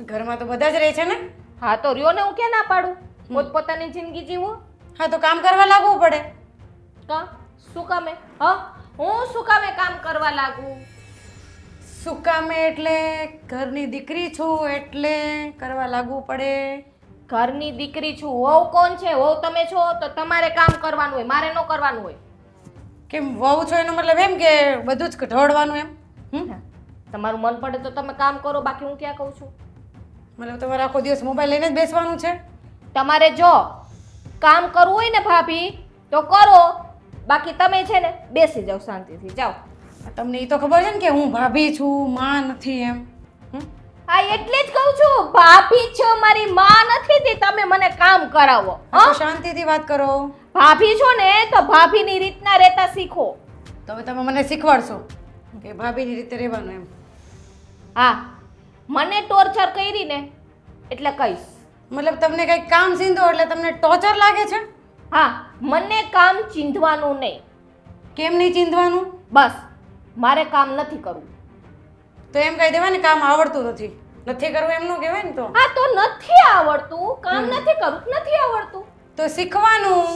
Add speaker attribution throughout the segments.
Speaker 1: ઘરમાં તો બધા જ રહે છે ને.
Speaker 2: હા તો રહ્યો ને, હું ક્યાં ના પાડું? પોતપોતાની જિંદગી જીવો.
Speaker 1: હા તો કામ કરવા લાગવું પડે.
Speaker 2: કા શું કામે? હા, હું શું કામે કામ કરવા લાગુ?
Speaker 1: શું કામે એટલે ઘરની દીકરી છું એટલે કરવા લાગવું પડે.
Speaker 2: ઘરની દીકરી છું. વહુ કોણ છે? વહુ તમે છો તો તમારે કામ કરવાનું હોય, મારે ન કરવાનું હોય.
Speaker 1: કેમ વહુ છો એનો મતલબ એમ કે બધું જ ઢોળવાનું એમ?
Speaker 2: તમારું મન પડે તો તમે કામ કરો, બાકી હું ક્યાં કહું છું?
Speaker 1: મતલબ તમારે આખો દિવસ મોબાઈલ લઈને જ બેસવાનું છે?
Speaker 2: તમારે જો કામ કરવું હોય ને ભાભી તો કરો, બાકી તમે છે ને બેસી જાઓ શાંતિથી, જાઓ.
Speaker 1: તમને એ તો ખબર છે ને કે હું ભાભી છું, માં નથી એમ.
Speaker 2: હા એટલે જ કહું છું, ભાભી છો, મારી માં નથી તે તમે મને કામ કરાવો.
Speaker 1: તો શાંતિથી વાત કરો.
Speaker 2: ભાભી છો ને તો ભાભીની રીતના રહેતા શીખો.
Speaker 1: તો હવે તમે મને શીખવાડશો કે ભાભીની રીતે રહેવાનું એમ?
Speaker 2: હા, મને ટોર્ચર કરી ને એટલે કહીશ.
Speaker 1: મતલબ તમને કંઈક કામ સીંધો એટલે તમને ટોર્ચર લાગે છે?
Speaker 2: હા, મને કામ ચીંધવાનું નહીં.
Speaker 1: કેમ નહીં ચીંધવાનું?
Speaker 2: બસ મારે કામ નથી કરવું.
Speaker 1: તો એમ કહી દેવાય ને કામ આવડતું નથી. નથી કરવું એમ ન કહેવાય ને તો.
Speaker 2: હા તો નથી આવડતું, કામ નથી કરવું, નથી આવડતું
Speaker 1: તો શીખવાનું.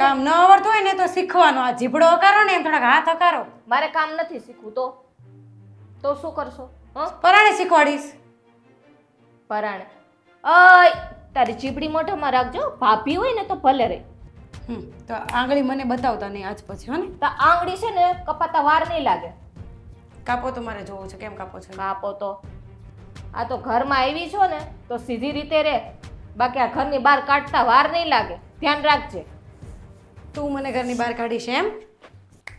Speaker 1: કામ ન આવડતું હોય ને તો શીખવાનું. આ જીભડો હકારો ને એમ થોડાક હાથ હકારો.
Speaker 2: મારે કામ નથી શીખવું તો શું કરશો?
Speaker 1: પરાણે શીખવાડીશ.
Speaker 2: પરાણે? અય તારી ચીબડી મોઢામાં રાખજો. ભાભી હોય ને તો ભલે રે.
Speaker 1: તો આંગળી મને બતાવતા નહીં આજ પછી, હો ને?
Speaker 2: તો આંગળી છે ને કપાતા વાર નહીં લાગે.
Speaker 1: કાપો તો મારે જોવું છે કેમ કાપો છે.
Speaker 2: કાપો તો આ તો ઘરમાં આવી છો ને તો સીધી રીતે રે, બાકી આ ઘરની બહાર કાઢતા વાર નહીં લાગે. ધ્યાન રાખજે.
Speaker 1: તું મને ઘરની બહાર કાઢીશ એમ?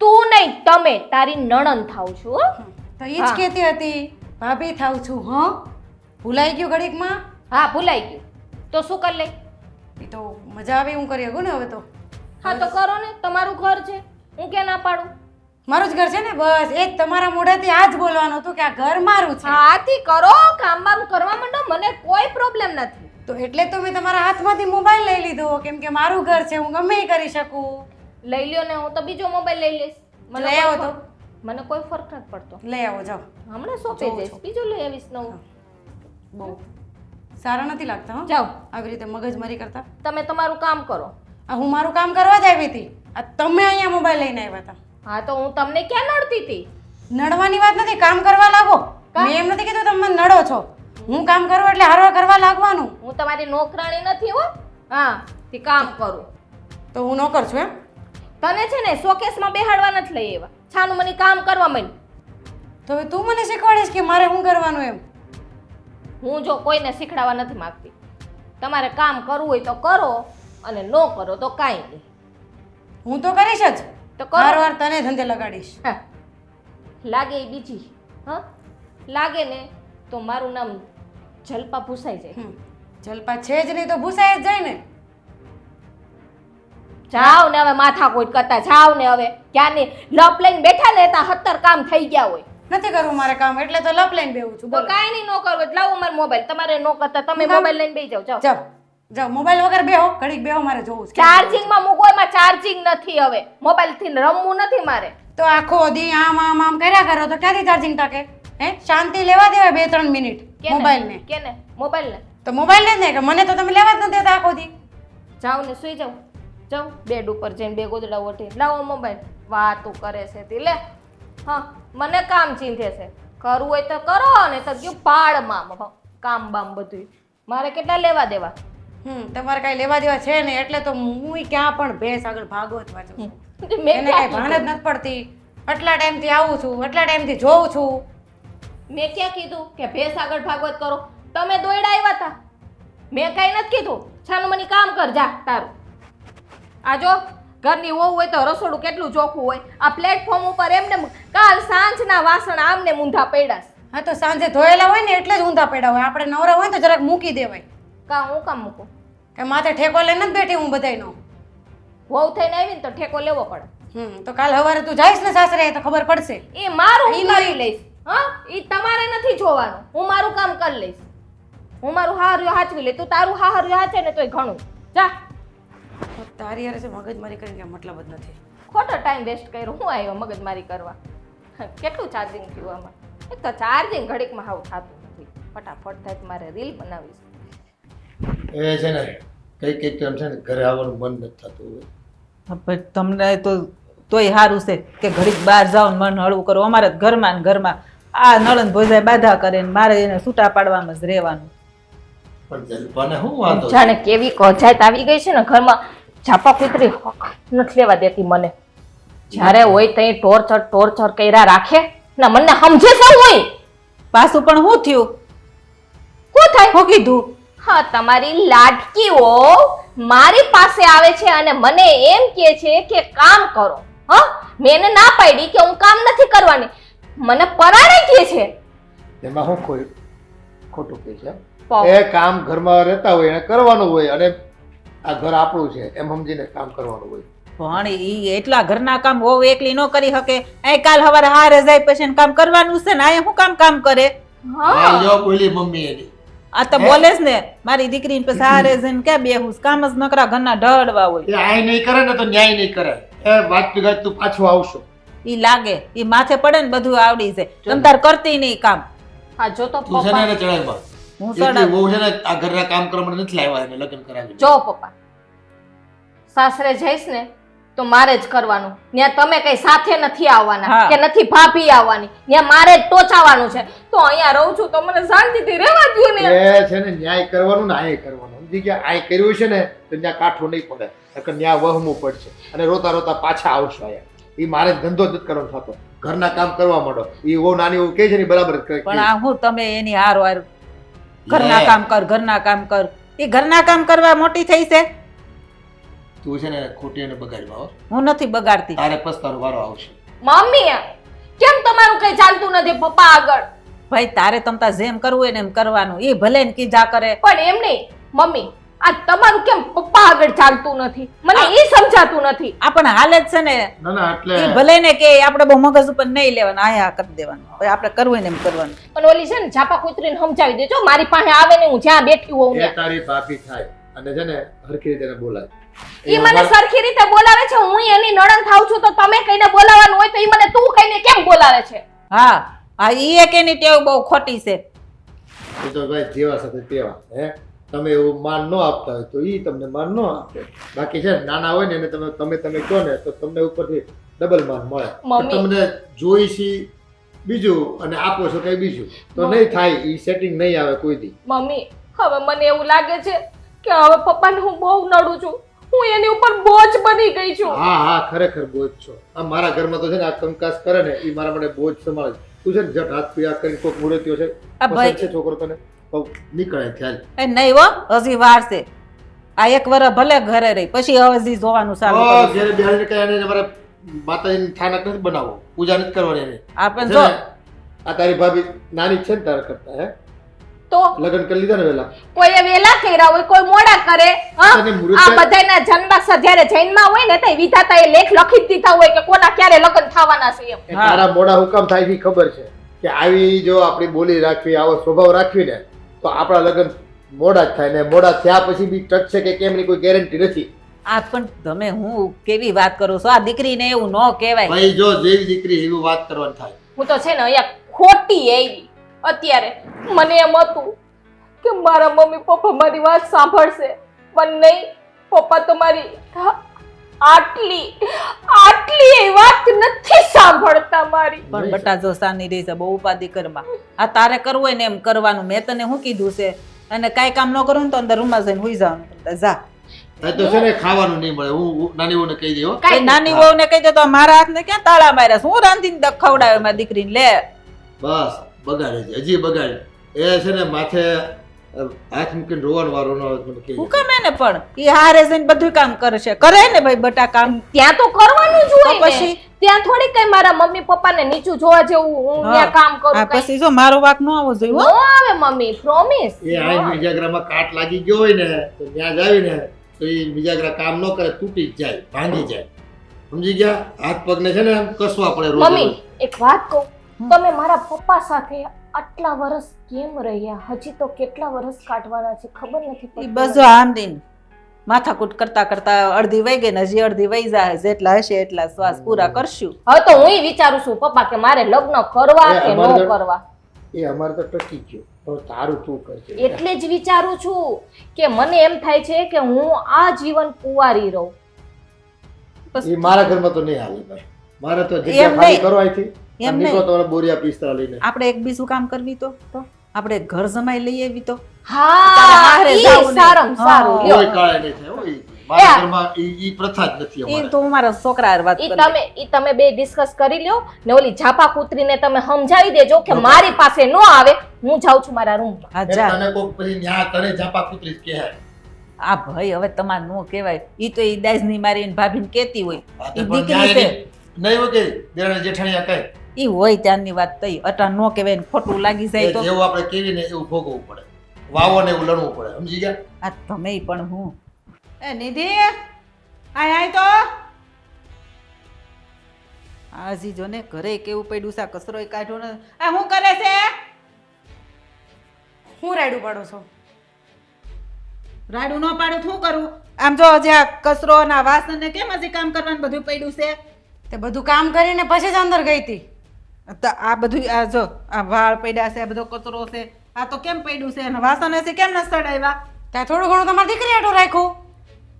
Speaker 2: તું નહીં, તમે. તારી નણંદ થાવ છું.
Speaker 1: તો ઈ જ કહેતી હતી ભાભી થાવ છું. હા, ભૂલાઈ ગયું ઘડીકમાં?
Speaker 2: હા ભૂલાઈ ગયું તો શું કરી લઈ?
Speaker 1: એ તો મજા આવે હું કરી શકું ને હવે તો.
Speaker 2: હા તો કરો ને, તમારું ઘર છે, હું ક્યાં ના પાડું?
Speaker 1: મારું જ ઘર છે ને, બસ એ જ તમારા મોઢાથી આ જ બોલવાનું હતું કે આ ઘર મારું છે.
Speaker 2: હાથી કરો, કામ બામ કરવા માંડો, મને કોઈ પ્રોબ્લેમ નથી.
Speaker 1: તો એટલે તો મેં તમારા હાથમાંથી મોબાઈલ લઈ લીધો કેમ કે મારું ઘર છે, હું ગમે એ કરી શકું.
Speaker 2: લઈ લ્યો ને, હું તો બીજો મોબાઈલ લઈ લઈશ.
Speaker 1: લઈ આવો તો.
Speaker 2: મને કોઈ ફરક નથી પડતો.
Speaker 1: લઈ આવો જાઓ.
Speaker 2: હમણાં સોંપી જઈશ, બીજું લઈ આવીશ નવું.
Speaker 1: બહુ સારા નથી લાગતા હો
Speaker 2: જાઓ.
Speaker 1: આવી રીતે મગજમારી કરતા.
Speaker 2: તમે તમારું કામ કરો.
Speaker 1: આ હું મારું કામ કરવા જ આવી હતી, આ તમે અહીંયા મોબાઈલ લઈને આવ્યા હતા.
Speaker 2: હા તો હું તમને ક્યાં નડતી હતી?
Speaker 1: નડવાની વાત નથી, કામ કરવા લાગો. મેં એમ નથી કીધું તમે મને નડો છો. હું કામ કરું એટલે હારવા કરવા લાગવાનું.
Speaker 2: હું તમારી નોકરાણી નથી હો. હા તે કામ કરું.
Speaker 1: તો હું નોકર છું એમ?
Speaker 2: તને છે ને શોકેસમાં બેહાડવા નથી લઈ આવ્યા. છાનું મને કામ કરવા માંડ.
Speaker 1: તો હવે તું મને શીખવાડીશ કે મારે શું કરવાનું એમ?
Speaker 2: હું જો કોઈને શીખડાવવા નથી માંગતી. તમારે કામ કરવું હોય તો કરો અને ન કરો તો કાંઈ નહીં.
Speaker 1: હું તો કરીશ જ.
Speaker 2: તો કરો.
Speaker 1: વાર તને ધંધે લગાડીશ.
Speaker 2: હા લાગે એ બીજી. હા લાગે ને તો મારું નામ જલપા ભૂસાઈ જાય.
Speaker 1: જલપા છે જ નહીં તો ભૂસાઈ જ જાય ને.
Speaker 2: જાવ ને હવે માથાકૂટ કરતા જાવ ને હવે. ક્યાંની લપ લઈને બેઠા ને તા 70 કામ થઈ ગયા હોય.
Speaker 1: નથી કરવું મારે કામ એટલે તો લપ લઈને બેહું છું.
Speaker 2: તો કાંઈ નહીં, ન કરવું લાવો મારો મોબાઈલ. તમારે ન કરતા તમે મોબાઈલ લઈને બેસી જાઓ. જાઓ
Speaker 1: જાઓ જાઓ, મોબાઈલ વગર બેહો, ઘડીક બેહો, મારે જોવું છે.
Speaker 2: ચાર્જિંગમાં મૂકો, એમાં ચાર્જિંગ નથી હવે. મોબાઈલ થી રમવું નથી મારે.
Speaker 1: તો આખો દી આમ આમ આમ કર્યા કરો તો ક્યાંથી ચાર્જિંગ ટકે? હે, શાંતિ લેવા દેવાય 2-3 મિનિટ મોબાઈલ ને.
Speaker 2: કેને મોબાઈલ ને?
Speaker 1: તો મોબાઈલ ને કે મને તો તમે લેવા જ ન દેતા આખો દી.
Speaker 2: જાઓ ને સુઈ જાઓ. જાઓ બેડ ઉપર જઈને બે ગોદડા ઓઢી લાવો મોબાઈલ. વાતું કરે છે તે લે. હા મને કામ ચીંધે છે. કરવું હોય તો કરો ને તો ગયું પાડમાં કામ બામ બધું. મારે કેટલા લેવા દેવા?
Speaker 1: તમારે કઈ લેવા દેવા છે ને એટલે તો હું ક્યાં પણ ભેંસ આગળ ભાગવત વાંચું છું.
Speaker 2: મેં
Speaker 1: એને કઈ ભાન જ નથી પડતી. આટલા ટાઈમથી આવું છું, આટલા ટાઈમથી જોઉં છું.
Speaker 2: મેં ક્યાં કીધું કે ભેંસ આગળ ભાગવત કરો? તમે દોયડા આવ્યા હતા. મેં કઈ નથી કીધું. છાનું મને કામ કર જા તારું. આ જો ઘરની વહુ હોય તો રસોડું કેટલું ચોખ્ખું હોય. આ પ્લેટફોર્મ ઉપર એમને કાલ સાંજના વાસણ આમને મૂંધા પડ્યા.
Speaker 1: હા તો સાંજે ધોયેલા હોય ને એટલે જ ઊંધા પડ્યા હોય. આપણે નવરા હોય તો જરાક મૂકી દેવાય.
Speaker 2: હું કામ મૂકું?
Speaker 1: કે માથે ઠેકો લઈને જ બેઠી હું બધાયનો.
Speaker 2: વહુ થઈને આવી ને તો ઠેકો લેવો પડે.
Speaker 1: તો કાલ સવારે તું જઈશ ને સાસરે તો ખબર પડશે.
Speaker 2: એ મારું હું કરી લઈશ. હા એ તમારે નથી જોવાનું. હું મારું કામ કરી લઈશ. હું મારું હાહર્યું હાચવી લઈશ. તું તારું હાહર્યું હાચે ને તોય ઘણું. જા.
Speaker 1: તારી યાર છે મગજમારી કરીને કે મતલબ જ નથી.
Speaker 2: ખોટો ટાઈમ વેસ્ટ કર્યો. હું આવ્યો મગજમારી કરવા? કેટલું ચાર્જિંગ થયું આમાં? એક તો ચાર્જિંગ ઘડીકમાં હાવ થતું નથી. ફટાફટ થાય તો મારે રીલ બનાવી
Speaker 3: એ છે ને કઈ ટાઈમ છે ને ઘરે આવવાનું મન નથી થતું હોય.
Speaker 4: પણ તમને તોય સારું છે કે ઘડીક બહાર જાઓ ને મન હળવું કરો. અમારે તો ઘરમાં ને ઘરમાં આ નળન ભોજાય બાધા કરે ને મારે એને છૂટા પાડવામાં જ રહેવાનું.
Speaker 3: પણ જલપાને શું વાંધો છે?
Speaker 2: જાણે કેવી કજાત આવી ગઈ છે ને ઘરમાં. ઝાપા કૂતરી હક નથી લેવા દેતી મને. જ્યારે હોય તઈ ટોર્ચર કર્યા રાખે ના મને સમજે શું હોય.
Speaker 4: પાછું પણ શું થયું?
Speaker 2: શું થાય?
Speaker 4: શું કીધું?
Speaker 2: હા, તમારી લાડકીઓ મારી પાસે આવે છે અને મને એમ કહે છે કે કામ કરો. હા, મેં એને ના પાડી કે હું કામ નથી કરવાની. મને પરાણે કહે છે.
Speaker 3: એમાં શું કોઈ ખોટું કે છે? એ કામ ઘરમાં રહેતા હોય એને કરવાનું હોય અને આ ઘર આપણું છે એમ સમજીને કામ કરવાનું હોય.
Speaker 4: પણ ઈ એટલા ઘરના કામ હોવ એકલી ન કરી શકે. અહીં કાલ સવારે હારે જાય પછી એને કામ કરવાનું છે ને આ શું કામ કરે?
Speaker 3: આ જો બોલી મમ્મી એની.
Speaker 4: આ તો બોલે જ ને મારી દીકરીને પછી હારે જઈને ક્યાં બેહું? કામ જ નકરા ઘરના ઢળવા હોય.
Speaker 3: એ આય નહીં કરે ને તો ન્યાય નહીં કરે. એ વાત ગાત તું પાછું આવશો.
Speaker 4: ઈ લાગે ઈ માથે પડે ને બધું આવડી જાય. તમ તાર કરતી નહીં કામ.
Speaker 2: હા, જો તો
Speaker 3: તું છે ને એને ચડાવવા.
Speaker 4: હું
Speaker 3: એટલી
Speaker 4: સડા
Speaker 3: બહુ છે ને આ ઘરના કામ કરવા માટે નથી લાવ્યા એને લગ્ન કરાવી.
Speaker 2: જો પપ્પા, સાસરે જઈશ ને તો મારે જ કરવાનું. ત્યાં તમે કઈ સાથે નથી આવવાના
Speaker 4: હા.
Speaker 2: કે નથી ભાભી આવવાની. ત્યાં મારે જ ટોચાવાનું છે. તો અહીંયા રહું છું તો મને શાંતિથી રહેવા દ્યો ને.
Speaker 3: એ છે ને ન્યાય કરવાનું ને આય કરવાનું. સમજી ગયા? આય કર્યું છે ને તો ત્યાં કાઠું નહીં પડે. નકર ન્યા વહમું પડશે અને રોતા રોતા પાછા આવશો અહીંયા. ઈ મારે ધંધો જ નથી કરવાનો થતો. ઘરના કામ કરવા માંડો. ઈ ઓ નાની એવું કહે છે ને બરાબર જ કહે.
Speaker 4: પણ આ હું તમે એની હાર ઘરના કામ કર ઘરના કામ કર. એ ઘરના કામ કરવા મોટી થઈ છે.
Speaker 3: તું છે ને ખોટી અને બગાડવા હો.
Speaker 4: હું નથી બગાડતી.
Speaker 3: તારે પસ્તાનો વારો આવશે.
Speaker 2: મમ્મી, કેમ તમારું કઈ ચાલતું નથી પપ્પા આગળ?
Speaker 4: ભાઈ તારે તમતા જેમ કરવું હોય ને એમ કરવાનું. એ ભલે ને કીધા કરે.
Speaker 2: પણ એમ નહીં મમ્મી, આ તમારું કેમ પપ્પા આગળ ચાલતું નથી? મને એ સમજાતું નથી.
Speaker 4: આપણે હાલે જ છે ને.
Speaker 3: ના ના એટલે
Speaker 4: એ ભલે ને કે આપણે બહુ મગજ ઉપર નહીં લેવાનું આયા કરી દેવાનું. પછી આપણે કરવું હોય ને એમ કરવાનું.
Speaker 2: પણ ઓલી છે ને ઝાપા કૂતરીને સમજાવી દેજો. મારી પાસે આવે ને હું જ્યાં બેઠી હોઉં
Speaker 3: એ
Speaker 2: ત્યાં.
Speaker 3: તારી ભાભી થાય અને છે ને હરખી રીતે એને બોલાય.
Speaker 2: ઈ મને સરખી રીતે બોલાવે છે. હું એની નણંદ થાઉં છું તો તમે કઈને બોલાવવાનું હોય તો ઈ મને તું કઈને કેમ બોલાવે છે?
Speaker 4: હા હા ઈ એક એની ટેવ બહુ ખોટી છે.
Speaker 3: એ તો ભાઈ જેવા સાથે તેવા. હે તમે એવું માન ન આપતા હોય તો ઈ તમને માન ન આપે. બાકી છે ને નાના હોય ને એને તમે કહો ને તો તમને ઉપરથી ડબલ માન મળે.
Speaker 2: મમ્મી.
Speaker 3: તમને જોઈશી બીજું અને આપો છો કઈ બીજું તો નહીં થાય. ઈ સેટિંગ નહીં આવે કોઈ દી.
Speaker 2: મમ્મી, હવે મને એવું લાગે છે કે હવે પપ્પાને હું બહુ નડું છું. હું એની ઉપર બોજ બની ગઈ છું.
Speaker 3: હા હા ખરેખર બોજ છો. આ મારા ઘરમાં તો છે ને આ કંકાસ કરે ને ઈ મારા માટે બોજ સંભાળે. તું છે ને જટ હાથ પીયા કરીને કોક મુરત્યો છે
Speaker 4: આ ભાઈ-
Speaker 3: પસંદ છે છોકરો તને તો નીકળે ખ્યાલ.
Speaker 4: એ નહીં હો હજી વાર છે. આ એક વર્ષ ભલે ઘરે રહી પછી હજી જોવાનું ચાલુ
Speaker 3: ઓ
Speaker 4: કરીશું.
Speaker 3: જ્યારે બિહારીને કહે એને અમારે માતાજીની થાનક નથી બનાવવો, પૂજા નથી કરવાની એને.
Speaker 4: આપણે
Speaker 3: છે
Speaker 4: જો
Speaker 3: ને, આ તારી ભાભી નાની જ છે ને તારા કરતા. હે
Speaker 2: તો
Speaker 3: લગ્ન કરી લીધા ને વેલા.
Speaker 2: કોઈએ વેલા કર્યા હોય, કોઈ મોડા કરે. હા?
Speaker 3: અને મૃત-
Speaker 2: આ બધાયના જન્માક્ષર જ્યારે જૈનમાં હોય ને તો વિધાતાએ લેખ લખી જ દીધા હોય કે કોના ક્યારે લગ્ન થવાના છે એમ.
Speaker 3: એ તારા મોઢા હુકામ થાય છે ઈ ખબર છે કે આવી જો આપણી બોલી રાખવી, આવો સ્વભાવ રાખવી ને તો આપણા લગ્ન મોડા જ થાય ને મોડા થયા પછી બી ટચશે કે કેમ ની કોઈ ગેરંટી નથી.
Speaker 4: આ પણ તમે હું કેવી વાત કરું છું? આ દીકરીને એવું ન કહેવાય.
Speaker 3: ભાઈ જો જેવી દીકરી એવી વાત કરવાની થાય.
Speaker 2: હું તો છે ને અહીંયા ખોટી આવી. અત્યારે મને એમ હતું કે મારા મમ્મી પપ્પા મારી વાત સાંભળશે, પણ નહીં. પપ્પા તો મારી આટલી એ વાત નથી સાંભળતા મારી.
Speaker 4: પણ બટા જો સાની રહી છે બહુ ઉપાધિ કરમાં. આ તારે કરવું હોય ને એમ કરવાનું. મેં તને શું કીધું છે? અને કાંઈ કામ ન કરું ને તો અંદર રૂમમાં જઈને હુઈ જવાનું. જા
Speaker 3: આ તો છે ને ખાવાનું નહીં મળે. હું નાની વહુને કહી દઉં હો.
Speaker 4: એ નાની વહુને કહી દે તો મારા હાથને ક્યાં તાળા માર્યા? શું રાંધીને ખવડાવે મારી દીકરીને? લે
Speaker 3: બસ બગાડે છે, હજી બગાડે. એ છે ને માથે હાથ મૂકીને રોવાનો વારો ન આવે તો મને કહી
Speaker 4: હું
Speaker 3: દે.
Speaker 4: કામ એને પણ ઈ હારે જઈને બધું કામ કરશે. કરે ને ભાઈ બટા કામ.
Speaker 2: ત્યાં તો કરવાનું જ હોય
Speaker 4: તો
Speaker 2: ને.
Speaker 4: પછી?
Speaker 2: ત્યાં થોડી કઈ મારા મમ્મી પપ્પાને નીચું જોવા જેવું હું ત્યાં કામ
Speaker 4: આ
Speaker 2: કરું કઈ
Speaker 4: પછી જો મારો વાક ન આવવો જોઈએ
Speaker 2: નો
Speaker 4: હો.
Speaker 2: આવે મમ્મી, પ્રોમિસ.
Speaker 3: એ આ મિજાગરામાં કાટ લાગી ગયો હોય ને તો ત્યાં જ આવીને તો એ મિજાગરા કામ ન કરે, તૂટી જ જાય, ભાંગી જાય. સમજી ગયા? હાથ પગને છે ને આમ કસવા પડે રોજ
Speaker 2: મમ્મી
Speaker 3: રોજ.
Speaker 2: એક વાત કહું, તમે મારા પપ્પા સાથે આટલા વર્ષ કેમ રહ્યા? હજી તો કેટલા વર્ષ કાઢવાના છે ખબર નથી
Speaker 4: ઈ
Speaker 2: પડતી.
Speaker 4: બસ જો આમ દઈને માથાકૂટ કરતા કરતા અડધી વહી ગઈ ને હજી અડધી વહી જાય. જેટલા હશે એટલા શ્વાસ પૂરા કરશું.
Speaker 2: હવે તો હું વિચારું છું પપ્પા કે મારે લગ્ન કરવા
Speaker 3: એ
Speaker 2: કે
Speaker 3: અમારે
Speaker 2: ન
Speaker 3: ઘર-
Speaker 2: કરવા.
Speaker 3: એ અમારે તો ટકી ગયો. હવે તારું તું કરજે.
Speaker 2: એટલે જ વિચારું છું કે મને એમ થાય છે કે હું આ જીવન કુંવારી રહું.
Speaker 3: એ મારા ઘરમાં તો નહીં હાલે ભાઈ. મારે તો
Speaker 4: એમ
Speaker 3: જગ્યા
Speaker 4: નહીં.
Speaker 3: ખાલી કરવાથી
Speaker 4: એમ
Speaker 3: નીકળો
Speaker 4: નહીં.
Speaker 3: તો બોરિયા પિસ્તા લઈને.
Speaker 4: આપણે એક બીજું કામ કરવી તો આપણે ઘર જમાઈ લઈ આવી તો
Speaker 2: હા
Speaker 4: હારે
Speaker 2: ઈ
Speaker 4: જાવું નહીં.
Speaker 2: સારામાં સારું
Speaker 4: હા.
Speaker 2: લ્યો.
Speaker 3: કોઈ કાળે નહીં થાય હો. મારા ઘરમાં ઈ પ્રથા જ નથી
Speaker 4: એ
Speaker 3: અમારે.
Speaker 4: તો હું મારા છોકરા હારે વાત
Speaker 2: ઈ
Speaker 4: કરી
Speaker 2: તમે બે ડિસ્કસ કરી લ્યો ને ઓલી ઝાપા કૂતરીને તમે સમજાવી દેજો કે મારી પાસે ન આવે, હું જાઉં છું મારા રૂમમાં.
Speaker 4: હા
Speaker 3: એ
Speaker 4: જા
Speaker 3: તને કોક પછી ન્યા તને ઝાપા કૂતરી જ કહેવાય.
Speaker 4: આ ભાઈ હવે તમારે નો કહેવાય ઈ તો ઈ દાજની મારીને ભાભીને કેતી હોય
Speaker 3: આ તો
Speaker 4: ઈ
Speaker 3: પણ
Speaker 4: દીકરી
Speaker 3: ન્યાય
Speaker 4: છે
Speaker 3: નહીં હોય કે દેરાણી જેઠાણીયા કહે
Speaker 4: ઈ હોય ત્યારની વાત થઈ અટા નો કહેવાય ને ખોટું લાગી જાય
Speaker 3: એ
Speaker 4: તો
Speaker 3: જેવું આપણે કેવી ને એવું ભોગવવું પડે. વાવો ને એવું લડવું પડે. સમજી ગયા?
Speaker 4: આ તમે પણ હું
Speaker 5: એ નિધિ આય તો
Speaker 4: આજી જો ને ઘરે કેવું પડ્યું છે આ કચરોય કાઢ્યો ને
Speaker 5: આ હું કરે છે?
Speaker 1: હું રાયડું પાડો છો?
Speaker 5: રાડું ન પાડું શું કરું? આમ જો હજી આ કચરો ને આ વાસણ ને કેમ હજી કામ કરવાનું બધું પડ્યું છે?
Speaker 1: તે બધું કામ કરીને પછી જ અંદર ગઈ હતી.
Speaker 5: તો આ બધું આ જો આ વાળ પડ્યા છે, આ બધો કચરો છે, આ તો કેમ પડ્યું છે? અને વાસણ હશે કેમ ન સડાવ્યા?
Speaker 1: ત્યાં થોડું ઘણું તમારી દીકરી હાટું રાખ્યું.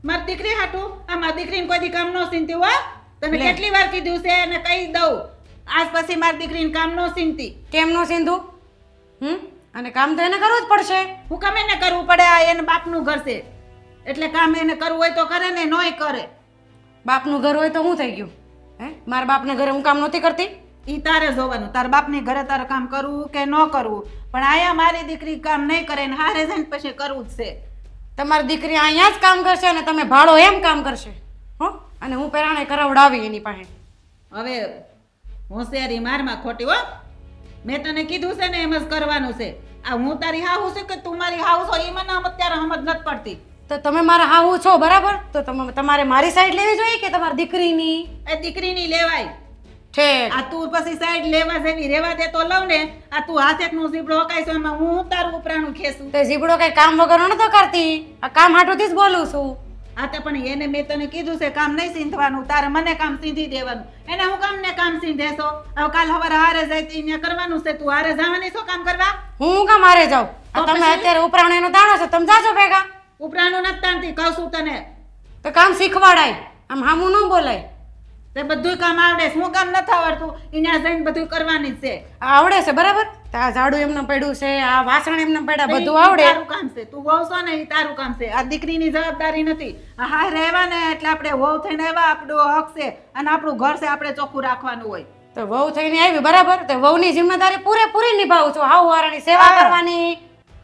Speaker 5: મારી દીકરી હાટું આ મારી દીકરીને કોઈ દી કામ ન સીનતી હો. તને
Speaker 1: લે.
Speaker 5: કેટલી વાર કીધું છે અને કહી દઉં આજ પછી મારી દીકરીને કામ ન સીનતી.
Speaker 1: કેમ નો સિંધુ? અને કામ તો એને કરવું જ પડશે.
Speaker 5: હું કામ એને કરવું પડે? આ એને બાપનું ઘર છે એટલે કામ એને કરવું હોય તો કરે ને નોય કરે.
Speaker 1: બાપનું ઘર હોય તો શું થઈ ગયું? હે, મારા બાપને ઘરે હું કામ નહોતી કરતી?
Speaker 5: ઈ તારે જોવાનું તાર બાપની ઘરે તારે કામ કરવું કે ન કરવું, પણ આયા મારી દીકરી કામ નહીં કરે ને હારે જઈને પછી કરવું જ છે.
Speaker 1: તમારી દીકરી અહીંયા જ કામ કરશે અને તમે ભાડો એમ કામ કરશે. હો, અને હું પેરાણે કરાવડાવી એની પાસે.
Speaker 5: હવે હોશિયારી મારમાં ખોટી હો. મેં તને કીધું છે ને એમ જ કરવાનું છે. આ હું તારી હાહુ છું કે તું મારી હાહુ છો એ મને અત્યારે સમજ નથી પડતી.
Speaker 1: તો તમે મારા હાહુ છો બરાબર, તો તમારે મારી સાઈડ લેવી જોઈએ કે તમારી દીકરીની?
Speaker 5: એ દીકરીની લેવાય.
Speaker 1: ઠેક.
Speaker 5: આ તું પછી સાઈડ લેવા જેવી રેવા દે તો લઉં ને. આ તું હાથેકનું ઝીબડો હકાય છો એમાં હું તારું ઉપરાણું ખેંચું.
Speaker 1: તે જીબડો કઈ કામ વગર નતો કરતી. આ કામ હાટુથી જ બોલું છું.
Speaker 5: આ તો પણ એને મેં તને કીધું છે કામ નહીં સીંધવાનું, તારે મને કામ સીંધી દેવાનું. એને હું કામ ને કામ સીંધેશો? હવે કાલ સવારે હારે જાય તો અહીંયા કરવાનું છે. તું હારે જવાની છો કામ કરવા?
Speaker 1: હું કામ હારે જાઉં? આ
Speaker 5: તો
Speaker 1: તમે
Speaker 5: પછી?
Speaker 1: અત્યારે ઉપરાણો એનો દાણો છો, તમે જાજો ભેગા.
Speaker 5: ઉપરાણું નથી તાણતી કહું છું તને.
Speaker 1: તો કામ શીખવાડાય, આમ હામું ન બોલાય.
Speaker 5: તે બધુંય કામ આવડે છે. હું કામ નથી આવડતું અહીંયા જઈને બધું કરવાની જ છે.
Speaker 1: આ આવડે છે બરાબર? તો આ ઝાડુ એમને પડ્યું છે, આ વાસણ એમને પડ્યા,
Speaker 5: તો
Speaker 1: બધું
Speaker 5: ઈ
Speaker 1: આવડે.
Speaker 5: તારું કામ છે. તું વહુ છો ને એ તારું કામ છે. આ દીકરીની જવાબદારી નથી. આ હા રહેવા ને એટલે આપણે વહુ થઈને આવ્યા, આપણો હક છે અને આપણું ઘર છે, આપણે ચોખ્ખું રાખવાનું હોય.
Speaker 1: તો વહુ થઈને આવી બરાબર, તો વહુની જિમ્મેદારી પૂરેપૂરી નિભાવું છું. હાવ વારાની સેવા
Speaker 5: હા.
Speaker 1: કરવાની.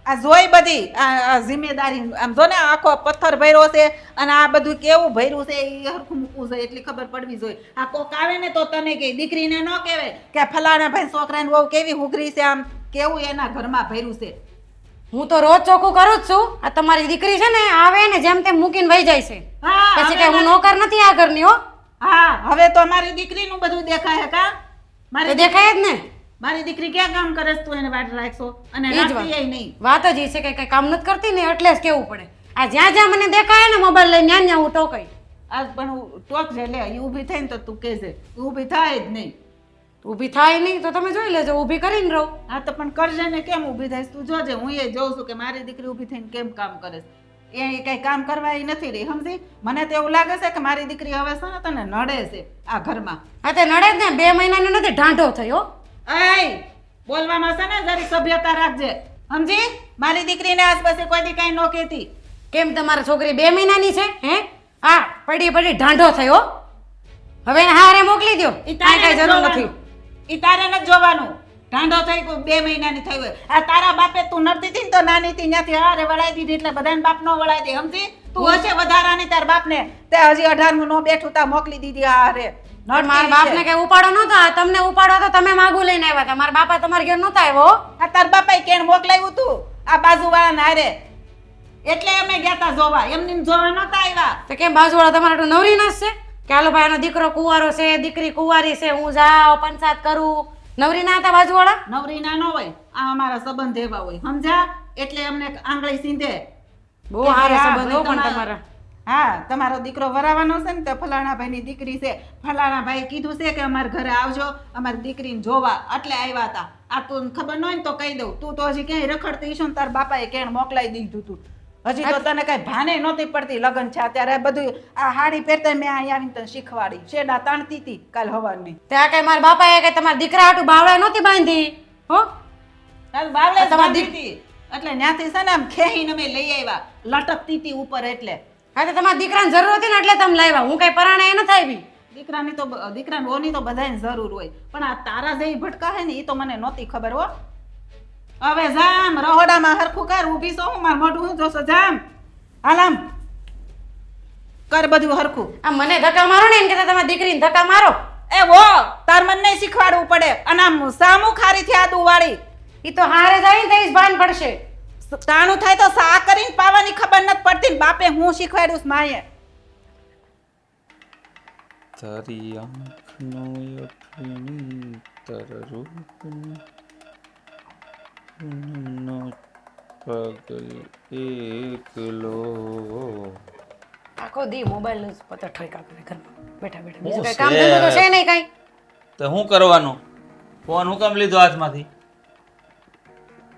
Speaker 5: આ જોઈ બધી આ જિમ્મેદારી આમ જો ને આખો પથ્થર ભર્યો છે અને આ બધું કેવું ભર્યું છે એ હરખું મૂકવું જોઈએ એટલી ખબર પડવી જોઈએ. આ કોક આવે ને તો તને કે દીકરીને ન કહેવાય કે આ ફલાણા ભાઈ છોકરાને બહુ કેવી હુગરી છે, આમ કેવું એના ઘરમાં ભર્યું છે.
Speaker 1: હું તો રોજ ચોખ્ખું કરું જ છું. આ તમારી દીકરી છે ને આવે ને જેમ તેમ મૂકીને વહી જાય છે.
Speaker 5: હા
Speaker 1: પછી
Speaker 5: હવે
Speaker 1: કે હું નોકર નથી આ ઘરની. હો,
Speaker 5: હા હવે તો મારી દીકરીનું બધું દેખાય કા?
Speaker 1: તો
Speaker 5: મારી
Speaker 1: દેખાય જ ને.
Speaker 5: મારી દીકરી ક્યાં કામ કરે છે તું એને વાટ રાખશો? અને
Speaker 1: ઈ જ વાત.
Speaker 5: રાખતી નહીં.
Speaker 1: વાત જ એ છે કે કઈ કામ નથી કરતી ને એટલે જ કેવું પડે. આ જ્યાં જ્યાં મને દેખાય ને મોબાઈલ લઈને ત્યાં ત્યાં હું ટોકાઈ.
Speaker 5: આજ પણ હું ટોક છે લે ઈ ઊભી થઈને તો તું કહેશે ઊભી થાય જ નહીં.
Speaker 1: ઊભી થાય નહીં તો તમે જોઈ લેજો, ઊભી કરીને રહો.
Speaker 5: હા તો પણ કરજે ને કેમ ઊભી થઈશ તું જોજે. હું એ જોઉં છું કે મારી દીકરી ઊભી થઈને કેમ કામ કરે છે. એ કઈ કામ કરવા ઈ નથી રહી સમજી. મને તો એવું લાગે છે કે મારી દીકરી હવે છે ને તને નડે છે આ ઘરમાં.
Speaker 1: હા તે નડે જ ને, 2 મહિનાનો નથી ઢાંઢો થયો.
Speaker 5: એય બોલવામાં છે ને જરી સભ્યતા રાખજે સમજી. મારી દીકરીને આસપાસ કોઈ દી કઈ ન કહેતી.
Speaker 1: કેમ તમારી છોકરી 2 મહિનાની છે? હે, હા પડી પડી ઢાંઢો થયો. હવે એને હારે મોકલી દો.
Speaker 5: ઈ
Speaker 1: કાંઈ
Speaker 5: તારે
Speaker 1: કાંઈ જરૂર નથી.
Speaker 5: ઈ તારે નથી જોવાનું. ઢાંઢો થઈ કોઈ 2 મહિનાની થઈ હોય. આ તારા બાપે તું નડતી હતી ને તો નાની હતી ત્યાંથી હારે વળાઈ દીધી એટલે બધાને બાપ નો વળાઈ દે સમજી. તું હશે વધારાની તાર બાપને તે હજી 18મું નો બેઠું તા મોકલી દીધી હારે.
Speaker 1: મારા બાપને કઈ ઉપાડો નતો, તમને ઉપાડો તો તમે માગું લઈને આવ્યા હતા. મારા બાપા તમારા ઘેર નહોતા આવ્યો.
Speaker 5: આ તાર બાપાએ કેણ મોકલાવ્યું તું આ બાજુવાળાને હારે એટલે અમે ગયા તા જોવા. એમની જોવા નતા આવ્યા.
Speaker 1: તો કેમ બાજુવાળા તમારા હાટુ નવરી ના છે કે હાલો ભાઈ એનો દીકરો કુંવારો છે, દીકરી કુંવારી છે, હું જાઉં પંચાયત કરું? નવરી ના હતા બાજુવાળા?
Speaker 5: નવરી ના ન હોય. આ અમારા સંબંધ એવા હોય સમજા. એટલે અમને આંગળી સીંધે.
Speaker 1: બહુ
Speaker 5: કે
Speaker 1: સારા
Speaker 5: હા,
Speaker 1: સંબંધો
Speaker 5: ભાઈ
Speaker 1: પણ તમારા.
Speaker 5: હા તમારો દીકરો વરાવાનો છે ને તો ફલાણા ભાઈની દીકરી છે. ફલાણા ભાઈ કીધું છે કે અમારા ઘરે આવજો અમારી દીકરીને જોવા એટલે આવ્યા હતા. આ તું ખબર ન હોય ને તો કહી દઉં, તું તો હજી ક્યાંય રખડતી ઈશું ને તાર બાપાએ કેણ મોકલાઈ દીધું તું. હજી તો તને કઈ ભાને નહોતી પડતી લગ્ન છે ત્યારે બધું આ હાડી પહેરતા મેં અહીંયા આવીને તને શીખવાડી. શેડા તાણતી હતી કાલ હવારની.
Speaker 1: ત્યાં કઈ મારા બાપાએ કઈ તમારા દીકરા હાટું બાવળા નહોતી બાંધી હો.
Speaker 5: કાલ બાવળે જ
Speaker 1: તમારી
Speaker 5: બાંધી હતી. એટલે ત્યાંથી છે ને આમ ખેહીને અમે લઈ આવ્યા લટકતી હતી ઉપર. એટલે
Speaker 1: હા તો તમારા દીકરાને જરૂર હતી ને એટલે તમે લાવ્યા. હું કઈ પરાણે એ નથી આવી.
Speaker 5: દીકરાની ઓની તો બધાને જરૂર હોય, પણ આ તારા જેવી ભટકા હે ને એ તો મને નહોતી ખબર હો. હવે જામ રહોડામાં હરખું કર. ઊભી છો હું માર મોઢું હું જોશો? જામ હાલ આમ કર બધું હરખું.
Speaker 1: આ મને ધક્કા મારો ને એમ કહેતા તમારી દીકરીને ધક્કા મારો.
Speaker 5: એ વો તાર મને નહીં શીખવાડવું પડે. અને આમ સામું ખારી થી આદુ વાળી
Speaker 1: ઈ તો હારે જાય ને તો ભાન પડશે.
Speaker 5: તાણું થાય તો સા કરીને પાવાની ખબર નથી પડતી ને બાપે હું શીખવાડ્યું છે માએ.
Speaker 6: તારી આંખનો અભ્યંતર રૂપનો પગલ એકલો.
Speaker 1: આખો દી મોબાઈલ જ પતા ઠોકા કરે ઘરમાં બેઠા બેઠા. બીજું કઈ કામ ધંધો તો છે નહીં કઈ.
Speaker 6: તો શું કરવાનું? ફોન હું કામ લીધો હાથમાંથી?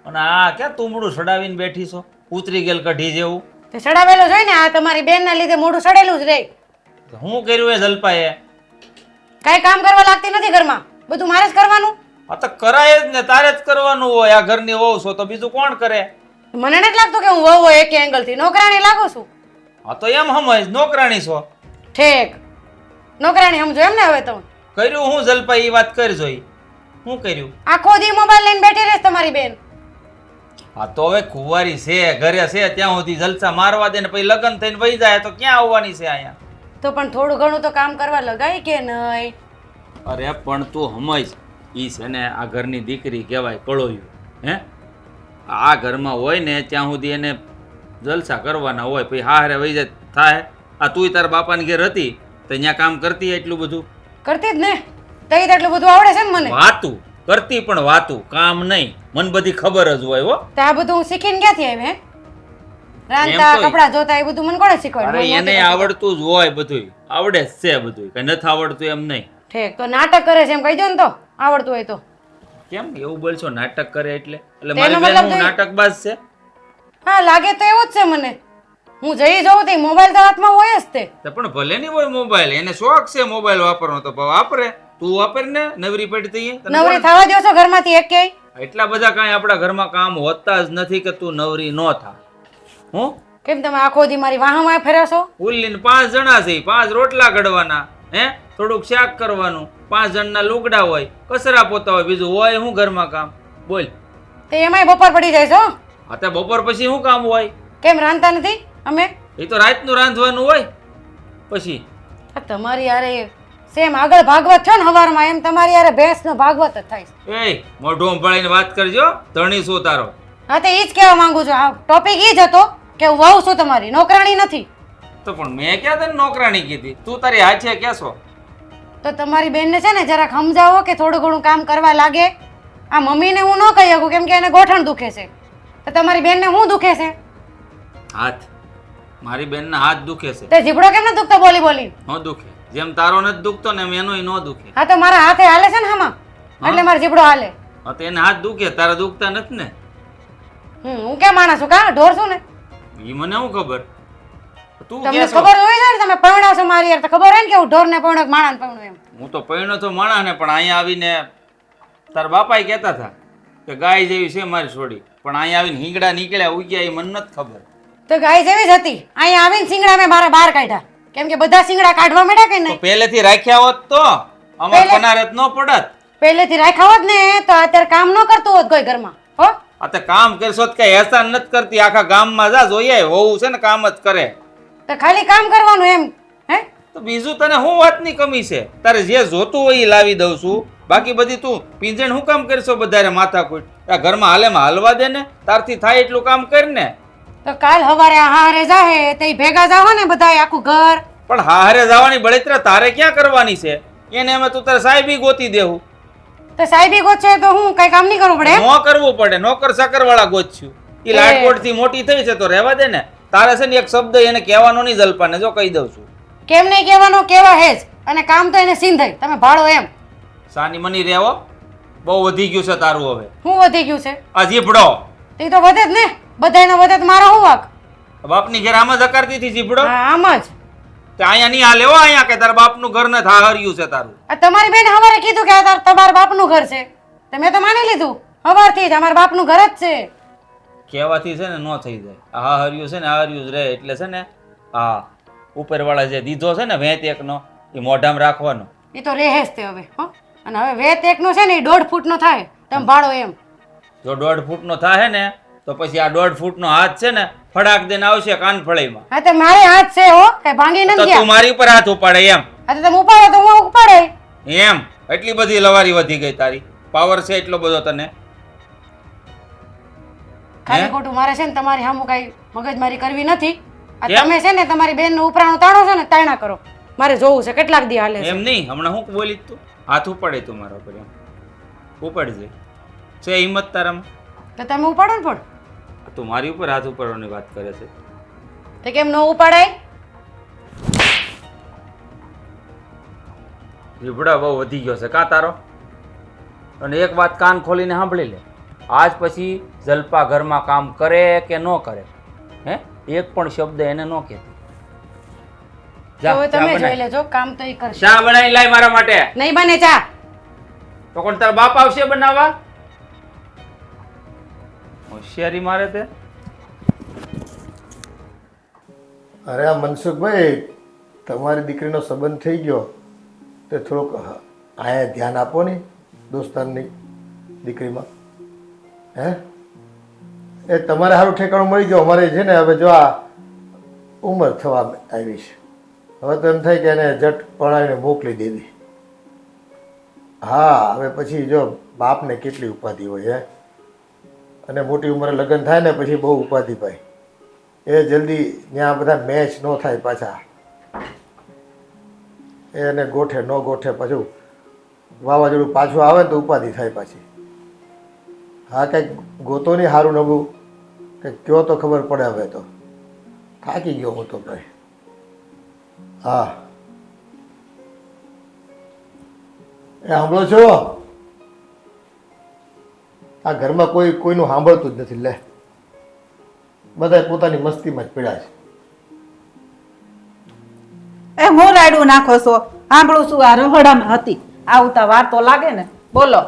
Speaker 6: અને આ ક્યાં તુંબડું સડાવીને બેઠી છો ઉતરી ગયેલ કઢી જેવું?
Speaker 1: તે સડાવેલો જોઈ ને આ તમારી બેન ના લીધે મોઢું સડેલું જ રે.
Speaker 6: તો શું કર્યું એ જલપાએ?
Speaker 1: કઈ કામ કરવા લાગતી નથી ઘરમાં. બધું મારે જ કરવાનું.
Speaker 6: આ તો કરાય જ ને, તારે જ કરવાનું હોય. આ ઘરની વહુ છો તો બીજું કોણ કરે?
Speaker 1: મને નથી લાગતું કે હું વહુ હોય એક એંગલ થી નોકરાણી લાગુ છું.
Speaker 6: હા તો એમ સમજ નોકરાણી છો.
Speaker 1: ઠેક નોકરાણી સમજો એમ ને. હવે તો
Speaker 6: કર્યું હું જલપા એ વાત કરજો. શું કર્યું?
Speaker 1: આખો દી મોબાઈલ લઈને બેઠી રહેશ તમારી બેન.
Speaker 6: હા તો હવે કુંવારી છે ઘરે છે ત્યાં સુધી જલસા મારવા દે ને પછી લગ્ન થઈને વહી જાય તો ક્યાં આવવાની છે અહીંયા?
Speaker 1: તો પણ થોડું ઘણું તો કામ કરવા લગાય કે નહીં?
Speaker 6: અરે પણ તું સમજ ઈ છે ને આ ઘરની દીકરી કહેવાય કળોયું. હે આ ઘરમાં હોય ને ત્યાં સુધી એને જલસા કરવાના હોય. પછી હારે વહી જાય થાય. આ તું તારા બાપાની ઘેર હતી તો અહીંયા કામ કરતી એટલું બધું?
Speaker 1: કરતી જ ને. તઈ તો એટલું બધું આવડે છે ને મને.
Speaker 6: વાતું કરતી પણ વાતું કામ નહીં. મને બધી ખબર જ હોય હો.
Speaker 1: તો આ બધું હું શીખીને ક્યાંથી આવી? હે રાંધતા
Speaker 6: એમ તો-
Speaker 1: કપડાં ધોતા એ બધું મને કોણે
Speaker 6: અરે
Speaker 1: શીખવાડ્યું?
Speaker 6: એને આવડતું જ હોય બધું. આવડે જ છે બધું. કઈ નથી આવડતું એમ નહીં.
Speaker 1: ઠીક તો નાટક કરે છે એમ કહી દો ને. તો આવડતું હોય તો.
Speaker 6: કેમ એવું બોલશો? નાટક કરે એટલે એટલે
Speaker 1: તેનો
Speaker 6: મારી બેન
Speaker 1: મતલબ
Speaker 6: હું
Speaker 1: તો-
Speaker 6: નાટકબાજ છે?
Speaker 1: હા લાગે તો એવું જ છે મને. હું જઈ જોઉં તો મોબાઈલ તો હાથમાં હોય જ તે.
Speaker 6: તો પણ ભલે નહીં હોય મોબાઈલ. એને શોખ છે મોબાઈલ વાપરવાનો તો વાપરે. તું વાપર ને નવરી પડતી.
Speaker 1: નવરી થવા દો છો ઘરમાંથી એક ક્યાંય?
Speaker 6: એટલા બધા કાંઈ આપણા ઘરમાં કામ હોતા જ નથી કે તું નવરી ન થા. હું
Speaker 1: કેમ તમે આખો દી મારી વાહમાં ફેરવશો?
Speaker 6: ઉલ્લીને 5 જણા છે. 5 રોટલા ઘડવાના. હે થોડુંક શાક કરવાનું. 5 જણના લુગડા હોય, કચરા પોતા હોય, બીજું હોય શું ઘરમાં કામ? બોલ.
Speaker 1: તે એમાંય બપોર પડી જાય છો.
Speaker 6: હા તો બપોર પછી શું કામ હોય?
Speaker 1: કેમ રાંધતા નથી અમે?
Speaker 6: એ તો રાતનું રાંધવાનું હોય. પછી
Speaker 1: આ તમારી યારે સેમ આગળ ભાગવત છો ને હવારમાં એમ તમારી યારે ભેંસનો ભાગવત જ થાય છે.
Speaker 6: એ મોઢું સંભાળીને વાત કરજો. ધણી શું તારો?
Speaker 1: હા તો ઈ જ કહેવા માંગુ છું. આ ટોપિક ઈ જ હતો કે હું વહુ છું તમારી, નોકરાણી નથી.
Speaker 6: તો પણ મેં ક્યાં તને નોકરાણી કીધી? તું તારી હાચે કહેશો?
Speaker 1: તો તમારી બેનને છે ને જરાક સમજાવો કે થોડું ઘણું કામ કરવા લાગે. આ મમ્મીને હું ન કહી શકું કેમ કે એને ગોઠણ દુખે છે. તો તમારી બેનને શું દુખે છે?
Speaker 6: હાથ. મારી બેનના હાથ દુખે છે.
Speaker 1: તે જીભડો કેમ ન દુખતો બોલી બોલી?
Speaker 6: ન દુખે. જેમ તારો નથી દુખતો ને એમ એનોય ન દુખે.
Speaker 1: હા તો મારા હાથે હાલે છે ને હામાં એટલે મારો જીભડો હાલે.
Speaker 6: હા તો એને હાથ દુખે, તારા દુખતા નથી ને.
Speaker 1: હું કેમ માણસ છું? કા ઢોર છું ને?
Speaker 6: ઈ મને શું ખબર? તું
Speaker 1: તમને
Speaker 6: કેસો?
Speaker 1: ખબર હોય છે ને તમે પરણાવ છો મારી યાર તો ખબર હોય ને કે હું ઢોર ને પરણો માણસ પરણો એમ.
Speaker 6: હું તો પૈણો તો માણા ને પણ અહીંયા આવીને તારા બાપાએ કહેતા હતા કે ગાય જેવી છે મારી છોડી. પણ અહીંયા આવીને હિંગડા નીકળ્યા ઉગ્યા એ મને નથી ખબર.
Speaker 1: તો ગાય જેવી જ હતી. અહીંયા આવીને સિંગડા મેં મારા બહાર કાઢ્યા કેમ કે બધા સિંગડા કાઢવા માંડ્યા કે
Speaker 6: તો
Speaker 1: નહીં.
Speaker 6: પહેલેથી રાખ્યા હોત તો અમાર પનારત ન પડત.
Speaker 1: પહેલેથી રાખ્યા હોત ને તો અત્યારે કામ ન કરતું હોત કોઈ ઘરમાં. હો
Speaker 6: આ તો કામ કરશો તો કઈ એહસાન નથી કરતી. આખા ગામમાં જા જોઈએ હોવું છે ને કામ જ કરે.
Speaker 1: તો ખાલી કામ કરવાનું એમ. હે
Speaker 6: તો બીજું તને શું વાતની કમી છે? તારે જે જોતું હોય એ લાવી દઉં છું. બાકી બધી તું પીંજણ શું કામ કરશો બધારે માથાકૂટ? આ ઘરમાં હાલેમાં હાલવા દે ને. તારથી થાય એટલું કામ કર ને.
Speaker 1: તો કાલ હવારે હારે જાહે તે ભેગા જાહો ને બધા આખું ઘર.
Speaker 6: પણ હારે જવાની બળતરા તારે ક્યાં કરવાની છે? એને અમે તું તારે સાહેબી ગોતી દેવું.
Speaker 1: તો સાહેબી ગોતશે તો હું કઈ કામ નહીં કરવું પડે એમ?
Speaker 6: ન કરવું પડે. નોકર ચાકર વાળા ગોતશું. એ લાટકોટ થી મોટી થઈ છે તો રહેવા દે ને. તારે છે ને એક શબ્દ એને કહેવાનો નહીં જલપાને. જો કહી દઉં છું.
Speaker 1: કેમ નહીં કહેવાનું? કેવા હેજ અને કામ તો એને સિંધાય તમે ભાળો એમ.
Speaker 6: સાની મની રહેવો. બહુ વધી ગયું છે તારું હવે.
Speaker 1: શું વધી ગયું છે?
Speaker 6: આ જીભડો
Speaker 1: તે તો વધે જ ને, બધાયનો વધે તો મારો શું વાંક?
Speaker 6: બાપની ઘેર આમ જ હકારતી હતી જીભડો.
Speaker 1: હા, આમ જ.
Speaker 6: તે અહીંયા નહીં હાલે હો, અહીંયા કે તારા બાપનું ઘર ને થાહર્યું છે તારું.
Speaker 1: આ તમારી બેન હવારે કીધું કે આ તમારા બાપનું ઘર છે, તો મેં તો માની લીધું હવારથી જ અમારા બાપનું ઘર જ છે.
Speaker 6: કહેવાથી છે ને ન થઈ જાય. આ હાહર્યું છે ને હાહર્યું જ રહે. એટલે છે ને હા, ઉપરવાળા જે દીધો છે ને વેત એકનો એ મોઢામાં રાખવાનો.
Speaker 1: એ તો રહે જ તે હવે. હો, અને હવે વેત એકનો છે ને એ 1.5 ફૂટનો થાય, તમે ભાડો એમ.
Speaker 6: જો 1.5 ફૂટનો થાય ને તો પછી આ 1.5 ફૂટનો હાથ છે ને ફડાક દેને આવશે કાનફળીમાં.
Speaker 1: હા, તો મારે હાથ છે હો, કઈ ભાંગી
Speaker 6: તો
Speaker 1: નથી
Speaker 6: તું
Speaker 1: ગયા.
Speaker 6: મારી ઉપર હાથ ઉપાડે એમ.
Speaker 1: હા, તો તમે ઉપાડો તો હું ઉપાડે.
Speaker 6: એમ એટલી બધી લવારી વધી ગઈ તારી. પાવર છે એટલો બધો તને.
Speaker 1: ખાલી ખોટું મારે છે ને તમારી સામું કઈ મગજમારી કરવી નથી. આ
Speaker 6: કેમ?
Speaker 1: તમે છે ને તમારી બેનનું ઉપરાણું તાણો છો ને તાણા કરો. મારે જોવું છે કેટલાક દી હાલે છે.
Speaker 6: એમ નહીં, હમણાં હું બોલી તું હાથ ઉપાડે તું મારા ઉપર એમ. ઉપાડજે. છે હિંમત તારામાં?
Speaker 1: તો તમે ઉપાડો ને પણ.
Speaker 6: તું મારી ઉપર હાથ ઉપાડવાની વાત કરે છે.
Speaker 1: તો કેમ ન ઉપાડાય?
Speaker 6: જીભડા બહુ વધી ગયો છે કા તારો? અને એક વાત કાન ખોલીને સાંભળી લે. આજ પછી જલપા ઘરમાં કામ કરે કે ન કરે, હે એક પણ શબ્દ એને ન કહેતી. જા,
Speaker 1: તો હવે
Speaker 6: ચા
Speaker 1: તમે
Speaker 6: બનાય.
Speaker 1: જોઈ લેજો, કામ તો એ કરશે.
Speaker 6: ચા બનાવી લાય મારા માટે.
Speaker 1: નહીં બને ચા.
Speaker 6: તો કોણ તારા બાપ આવશે બનાવવા? હોશિયારી મારે તે.
Speaker 3: અરે આ મનસુખભાઈ, તમારી દીકરીનો સંબંધ થઈ ગયો તે થોડુંક આયા ધ્યાન આપો ને દોસ્તારની દીકરીમાં. હે એ તમારે સારું ઠેકાણું મળી ગયો. અમારે છે ને હવે જો આ ઉંમર થવા આવી છે, હવે તો એમ થાય કે એને જટ પરણાવીને મોકલી દેવી. હા, હવે પછી જો બાપને કેટલી ઉપાધિ હોય હે, અને મોટી ઉંમરે લગ્ન થાય ને પછી બહુ ઉપાધિ ભાઈ. એ જલ્દી ત્યાં બધા મેચ ન થાય પાછા, એને ગોઠે ન ગોઠે પાછું વાવાઝોડું પાછું આવે ને તો ઉપાધિ થાય પાછી. હા, કંઈક ગોતો નહીં સારું નવું, કંઈક કયો તો ખબર પડે. હવે તો થાકી ગયો હું તો ભાઈ. હા, એ સાંભળો છો? આ ઘરમાં કોઈનું સાંભળતું જ નથી. લે, બધા પોતાની મસ્તીમાં જ પીડા છે.
Speaker 5: એ હું રાયડું નાખો છો? સાંભળું છું આ રહોડામાં હતી. આવતા વાર તો લાગે ને. બોલો.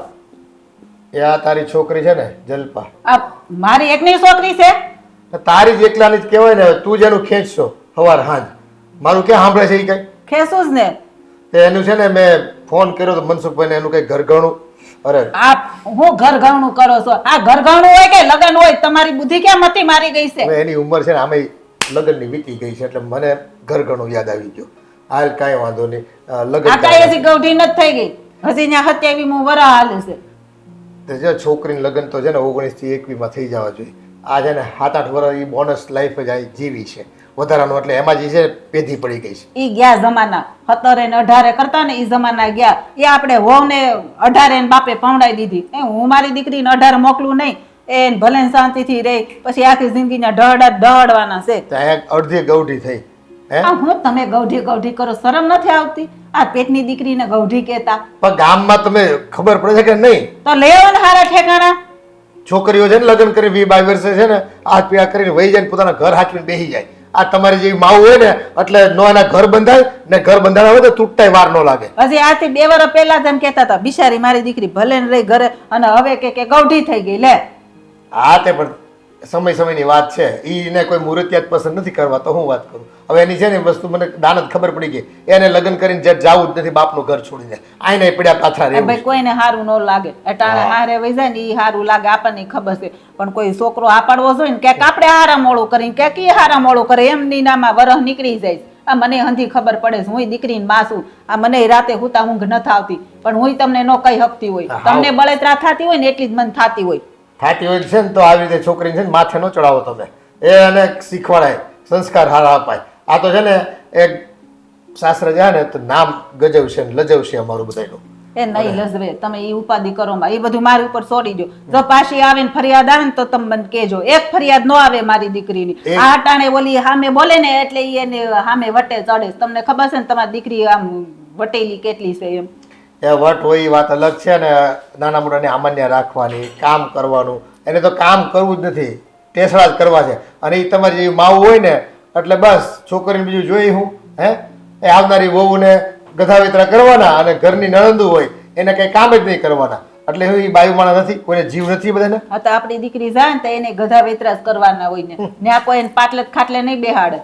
Speaker 3: એ આ તારી છોકરી છે ને જલપા,
Speaker 5: આ મારી એકની છોકરી છે?
Speaker 3: તારી જ એકલાની જ કહેવાય ને. તું જ એનું ખેંચશો સવાર સાંજ. મારું ક્યાં સાંભળે છે એ કઈ?
Speaker 5: ખેસું જ ને.
Speaker 3: તે એનું છે ને મેં ફોન કર્યો તો મનસુખભાઈને, એનું કઈ ઘરઘણું. અરે
Speaker 5: આ હું ઘર ઘરનું કરો છો? આ ઘર ઘરનું હોય કે લગન હોય? તમારી બુદ્ધિ કેમ હતી મારી ગઈ છે?
Speaker 3: હવે એની ઉંમર છે ને આમે લગ્નની વીતી ગઈ છે, એટલે મને ઘરઘણું યાદ આવી ગયો. હાલ કાંઈ વાંધો નહીં.
Speaker 5: આ
Speaker 3: લગ્ન
Speaker 5: કઈ હજી ગૌઢી નથી થઈ ગઈ. હજી ત્યાં 27મું વરસ હાલે છે.
Speaker 3: તે જે છોકરીનું લગ્ન તો છે ને 19 થી 21 થઈ જવા જોઈએ. આ છે ને 7-8 વર્ષ એ બોનસ લાઈફ જ આ જીવી છે વધારાનું, એટલે એમાં જે છે પેધી પડી ગઈ છે.
Speaker 5: ઈ ગયા જમાના 17 ને 18 કરતા ને ઈ જમાના ગયા. એ આપણે વહુ ને 18 ને બાપે પવડાવી દીધી. એ હું મારી દીકરીને 18 મોકલું નહીં. એને ભલે શાંતિથી રહી, પછી આખી જિંદગીના દહડવાના છે.
Speaker 3: ત્યાં અડધી ગૌઢી થઈ. હે
Speaker 5: આ હું તમે ગૌઢી ગૌઢી કરો? શરમ નથી આવતી? આ પેટની દીકરીને ગૌઢી કહેતા?
Speaker 3: પણ ગામમાં તમે ખબર પડે છે કે નહીં?
Speaker 5: તો લેવો ને હારા ઠેકાણા.
Speaker 3: છોકરીઓ છે ને લગ્ન કરી 22 વર્ષે છે ને હાથ પીડા કરીને વહી જાય ને પોતાના ઘર હાચવીને બેસી જાય. આ તમારી જેવી માવું હોય ને એટલે નો એના ઘર બંધાય ને ઘર બંધાણા હોય તો તૂટતાય વાર ન લાગે.
Speaker 5: હજી આથી 2 વર્ષ પહેલા જ એમ કહેતા હતા બિચારી મારી દીકરી ભલે ને રહી ઘરે, અને હવે કે ગૌઢી થઈ ગઈ. લે,
Speaker 3: હા, તે પણ સમયની વાત છે. એને કોઈ મુહૂર્તિયાત પસંદ નથી કરવા તો હું વાત કરું. હવે એની છે ને વસ્તુ મને દાનત ખબર પડી ગઈ. એને લગ્ન કરીને જટ જાવું જ નથી બાપનું ઘર છોડીને. આઈને પડ્યા પાથરા રહેવું
Speaker 5: ભાઈ
Speaker 3: છે.
Speaker 5: કોઈને સારું ન લાગે. અટાણે હારે વહી જાય ને ઈ સારું લાગે, આપણને ખબર છે. પણ કોઈ છોકરો આપાડવો જોઈએ ને ક્યાંક આપણે હારા મોડું કરીને ક્યાંક ઈ હારા મોડું કરે, એમની નામાં વરહ નીકળી જાય. આ મને હંધી ખબર પડે છે. હું દીકરીને માસું. આ મને રાતે હુતા ઊંઘ નથી આવતી, પણ હું તમને ન કહી શકતી હોય. તમને બળતરા થતી હોય ને એટલી જ મને થતી હોય.
Speaker 3: થાતી હોય છે ને તો આવી રીતે છોકરીને છે ને માથે ન ચડાવો તમે. એ એને શીખવાડાય, સંસ્કાર સારા અપાય. આ તો છે ને એક શાસ્ત્ર જાય ને તો નામ ગજવશે ને લજવશે અમારું બધાનું.
Speaker 5: એ નહીં લજવે, તમે ઈ ઉપાધિ કરો માં. એ બધું મારી ઉપર છોડી દો. જો પાછી આવે ને ફરિયાદ આવે ને તો તમે મને કહેજો. એક ફરિયાદ ન આવે મારી દીકરીની. આ અટાણે ઓલી સામે બોલે ને એટલે ઈ એને સામે વટે ચડે. તમને ખબર છે ને તમારી દીકરી આમ વટેલી કેટલી છે એમ.
Speaker 3: એ વટ હોય એ વાત અલગ છે ને નાના મોટાને સામાન્ય રાખવાની કામ કરવાનું એને તો કામ કરવું જ નથી ટેસડા જ કરવા છે અને એ તમારી જેવી માવું હોય ને એટલે બસ છોકરીને બીજું જોઈ હું હે એ આવનારી વહુને ગધાવેતરા કરવાના અને ઘરની નણંદુ હોય એને કંઈ કામ જ નહીં કરવાના એટલે હું એ બાયુ માણસ નથી કોઈને જીવ નથી બધાને
Speaker 4: હા તો આપણી દીકરી જાય ને તો એને ગધા વેતરા જ કરવાના હોય ને ત્યાં કોઈ એને પાટલે ખાટલે નહીં બેહાડે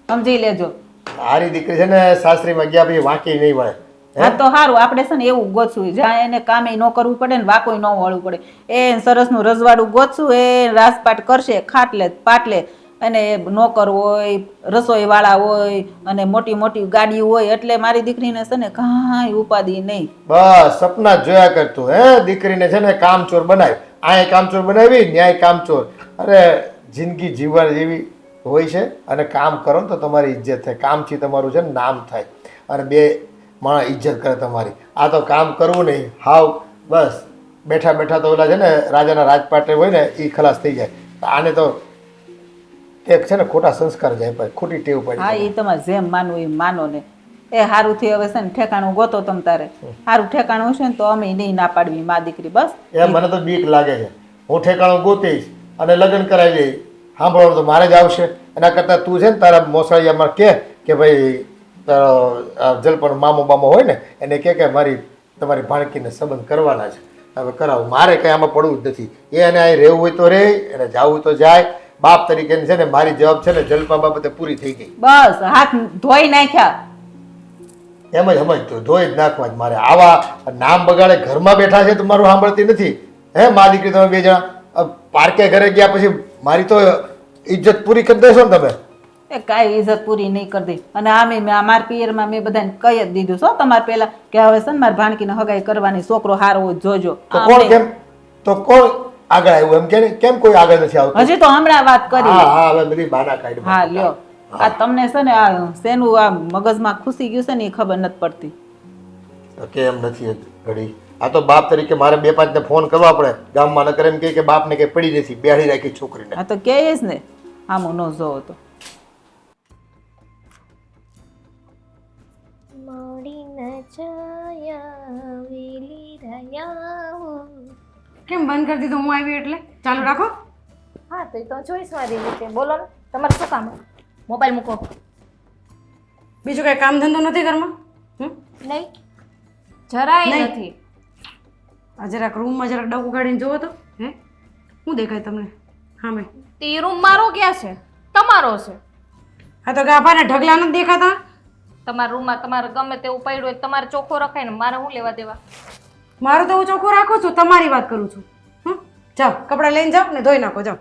Speaker 4: સમજી લેજો
Speaker 3: હારી દીકરી છે ને સાસરીમાં ગયા પછી વાંકી નહીં વળે
Speaker 4: હા તો સારું આપણે છે ને એવું ગોતશું જ્યાં એને કામે ન કરવું પડે ને વાકોય ન વળવું પડે એ સરસનું રજવાડું ગોતશું એ રાસપાટ કરશે ખાટલે પાટલે અને નોકર હોય રસોઈ વાળા હોય અને મોટી મોટી ગાડી હોય એટલે મારી દીકરીને છે ને કાંઈ ઉપાધિ નહીં
Speaker 3: બસ સપના જ જોયા કરતું હે દીકરીને છે ને કામચોર બનાવી અહીંયા કામચોર બનાવી ન્યાય કામચોર અરે જિંદગી જીવવા જેવી હોય છે અને કામ કરો ને તો તમારી ઇજ્જત થાય કામથી તમારું છે ને નામ થાય અને બે માણસ ઇજ્જત કરે તમારી આ તો કામ કરવું નહીં હાવ બસ બેઠા બેઠા તો ઓલા છે ને રાજાના રાજપાટે હોય ને એ ખલાસ થઈ જાય આને તો એક છે ને ખોટા સંસ્કાર જાય ભાઈ ખોટી ટેવ પડી
Speaker 4: હા એ તમારે જેમ માનવું એમ માનો ને એ સારુંથી હવે છે ને ઠેકાણું ગોતો તમ તારે સારું ઠેકાણું હશે ને તો અમે નહીં ના પાડવી મા દીકરી બસ
Speaker 3: એ મને તો બીક લાગે છે હું ઠેકાણું ગોતીશ અને લગ્ન કરાવી દઈશ સાંભળવાનું તો મારે જ આવશે એના કરતાં તું છે ને તારા મોસાળિયામાં કે ભાઈ તારો જલપણ મામો બામો હોય ને એને કે મારી તમારી ભાણકીને સંબંધ કરવાના છે હવે કરાવું મારે કંઈ આમાં પડવું જ નથી એને અહીં રહેવું હોય તો રહે એને જવું હોય તો જાય બાપ તરીકે છે ને મારી જવાબ છે ને જલપા બાબતે પૂરી થઈ ગઈ
Speaker 4: બસ હાથ ધોઈ નાખ્યા
Speaker 3: એમ જ સમજતું ધોઈ જ નાખવા જ મારે આવા નામ બગાડે ઘરમાં બેઠા છે તો મારું સાંભળતી નથી હે મા દીકરી તમે બે જણા પાર્કે ઘરે ગયા પછી મારી તો ઇજ્જત પૂરી કરી દેશો ને તમે
Speaker 4: એ કાંઈ ઇજ્જત પૂરી નહીં કરી દે અને આમે મારા પિયરમાં મેં બધાને કહી જ દીધું છો તમારે પહેલા કે હવે છે ને મારી ભાણકીને હગાઈ કરવાની છોકરો હારો હોય જોજો
Speaker 3: તો કોણ કેમ તો કોણ આગળ આવ્યું એમ કે કેમ કોઈ આગળ નથી આવતું
Speaker 4: હજી તો હમણાં વાત કરી
Speaker 3: હા હા હવે બધી બાના કાઢી
Speaker 4: હા લ્યો આ તમને છે ને આ શેનું આ મગજમાં ખુશી ગયું છે ને એ ખબર નથી પડતી
Speaker 3: કેમ નથી ઘડી આ તો બાપ તરીકે મારે 2-5 ને ફોન કરવા પડે ગામમાં નકર એમ કે બાપને કઈ પડી નથી બેહાડી રાખી છોકરીને
Speaker 4: આ તો કહે જ ને આમ ન જોવો તો
Speaker 1: કેમ બંધ કરી દીધું હું આવી એટલે ચાલુ રાખો
Speaker 2: હા તો એ તો જોઈશ મારી રીતે બોલો ને તમારે શું કામ મોબાઈલ મૂકો
Speaker 1: બીજું કઈ કામ ધંધો નથી ઘરમાં
Speaker 2: નહીં જરાય નથી
Speaker 1: આ જરાક રૂમમાં જરાક ડગું કાઢીને જોવો તો હે શું દેખાય તમને હા મેં
Speaker 2: તે રૂમ મારો ક્યાં છે તમારો છે
Speaker 1: હા તો ગાભાને ઢગલા નથી દેખાતા
Speaker 2: તમારા રૂમમાં તમારે ગમે તેવું પડ્યું હોય તમારે ચોખ્ખો રખાય ને મારે શું લેવા દેવા
Speaker 1: મારું તો હું ચોખ્ખું રાખું છું તમારી વાત કરું છું જાઓ કપડાં લઈને જાઓ ને ધોઈ નાખો જાઓ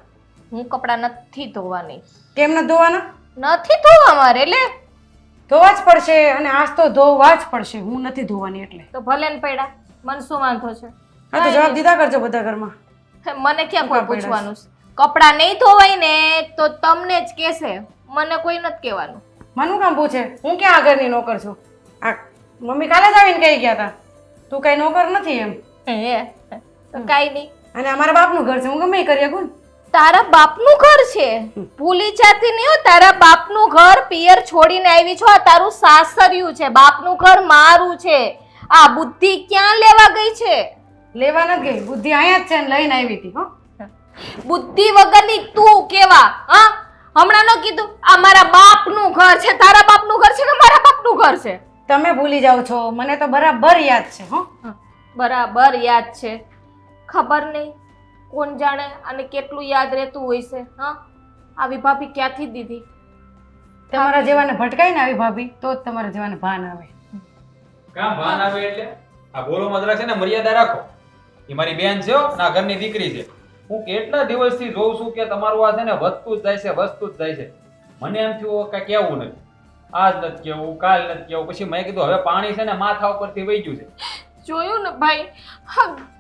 Speaker 2: હું કપડાં નથી ધોવાની
Speaker 1: કેમ નથી ધોવાના
Speaker 2: નથી ધોવા મારે એટલે
Speaker 1: ધોવા જ પડશે અને આજ તો ધોવા જ પડશે હું નથી ધોવાની એટલે
Speaker 2: તો ભલે ને પડ્યા મને શું વાંધો છે
Speaker 1: હા તો જવાબ દીધા કરજો બધા ઘરમાં
Speaker 2: મને ક્યાં કોઈ પૂછવાનું છે કપડાં નહીં ધોવાય ને તો તમને જ કહેશે મને કોઈ નથી કહેવાનું
Speaker 1: માનું કામ પૂછે હું ક્યાં આગળની નોકર છું આ મમ્મી કાલે જ આવીને કહી ગયા હતા તું કઈ નોકર નથી એમ
Speaker 2: તો કાંઈ નહીં
Speaker 1: અને અમારા બાપનું ઘર છે હું ગમે એ કરી શકું ને
Speaker 2: તારા બાપનું ઘર છે ભૂલી જાતી નહીં હો તારા બાપનું ઘર પિયર છોડીને આવી છો આ તારું સાસરિયું છે બાપનું ઘર મારું છે આ બુદ્ધિ ક્યાં લેવા ગઈ છે
Speaker 1: લેવા નથી ગઈ બુદ્ધિ અહીંયા જ છે ને લઈને આવી હતી હો
Speaker 2: બુદ્ધિ વગરની તું કેવા હા હમણાં ન કીધું આ મારા બાપનું ઘર છે તારા બાપનું ઘર છે કે મારા બાપનું ઘર છે
Speaker 1: તમે ભૂલી જાઓ છો મને તો બરાબર યાદ છે હો
Speaker 2: બરાબર યાદ છે ખબર નહીં કોણ જાણે અને કેટલું યાદ રહેતું હોય છે હા આવી ભાભી ક્યાંથી દીધી
Speaker 1: તમારા જેવાને ભટકાય ને આવી ભાભી તો જ તમારા જેવાને ભાન આવે
Speaker 7: કામ ભાન આવે એટલે આ બોલો મતલબ છે ને મર્યાદા રાખો એ મારી બેન છે ને આ ઘરની દીકરી છે હું કેટલા દિવસથી જોઉં છું કે તમારું આ છે ને વધતું જ જાય છે વધતું જ જાય છે મને એમ થયું કે કેવું નથી આજ નથી કેવું કાલ નથી કેવું પછી મેં કીધું હવે પાણી છે ને માથા ઉપરથી વહી ગયું છે
Speaker 2: જોયું ને ભાઈ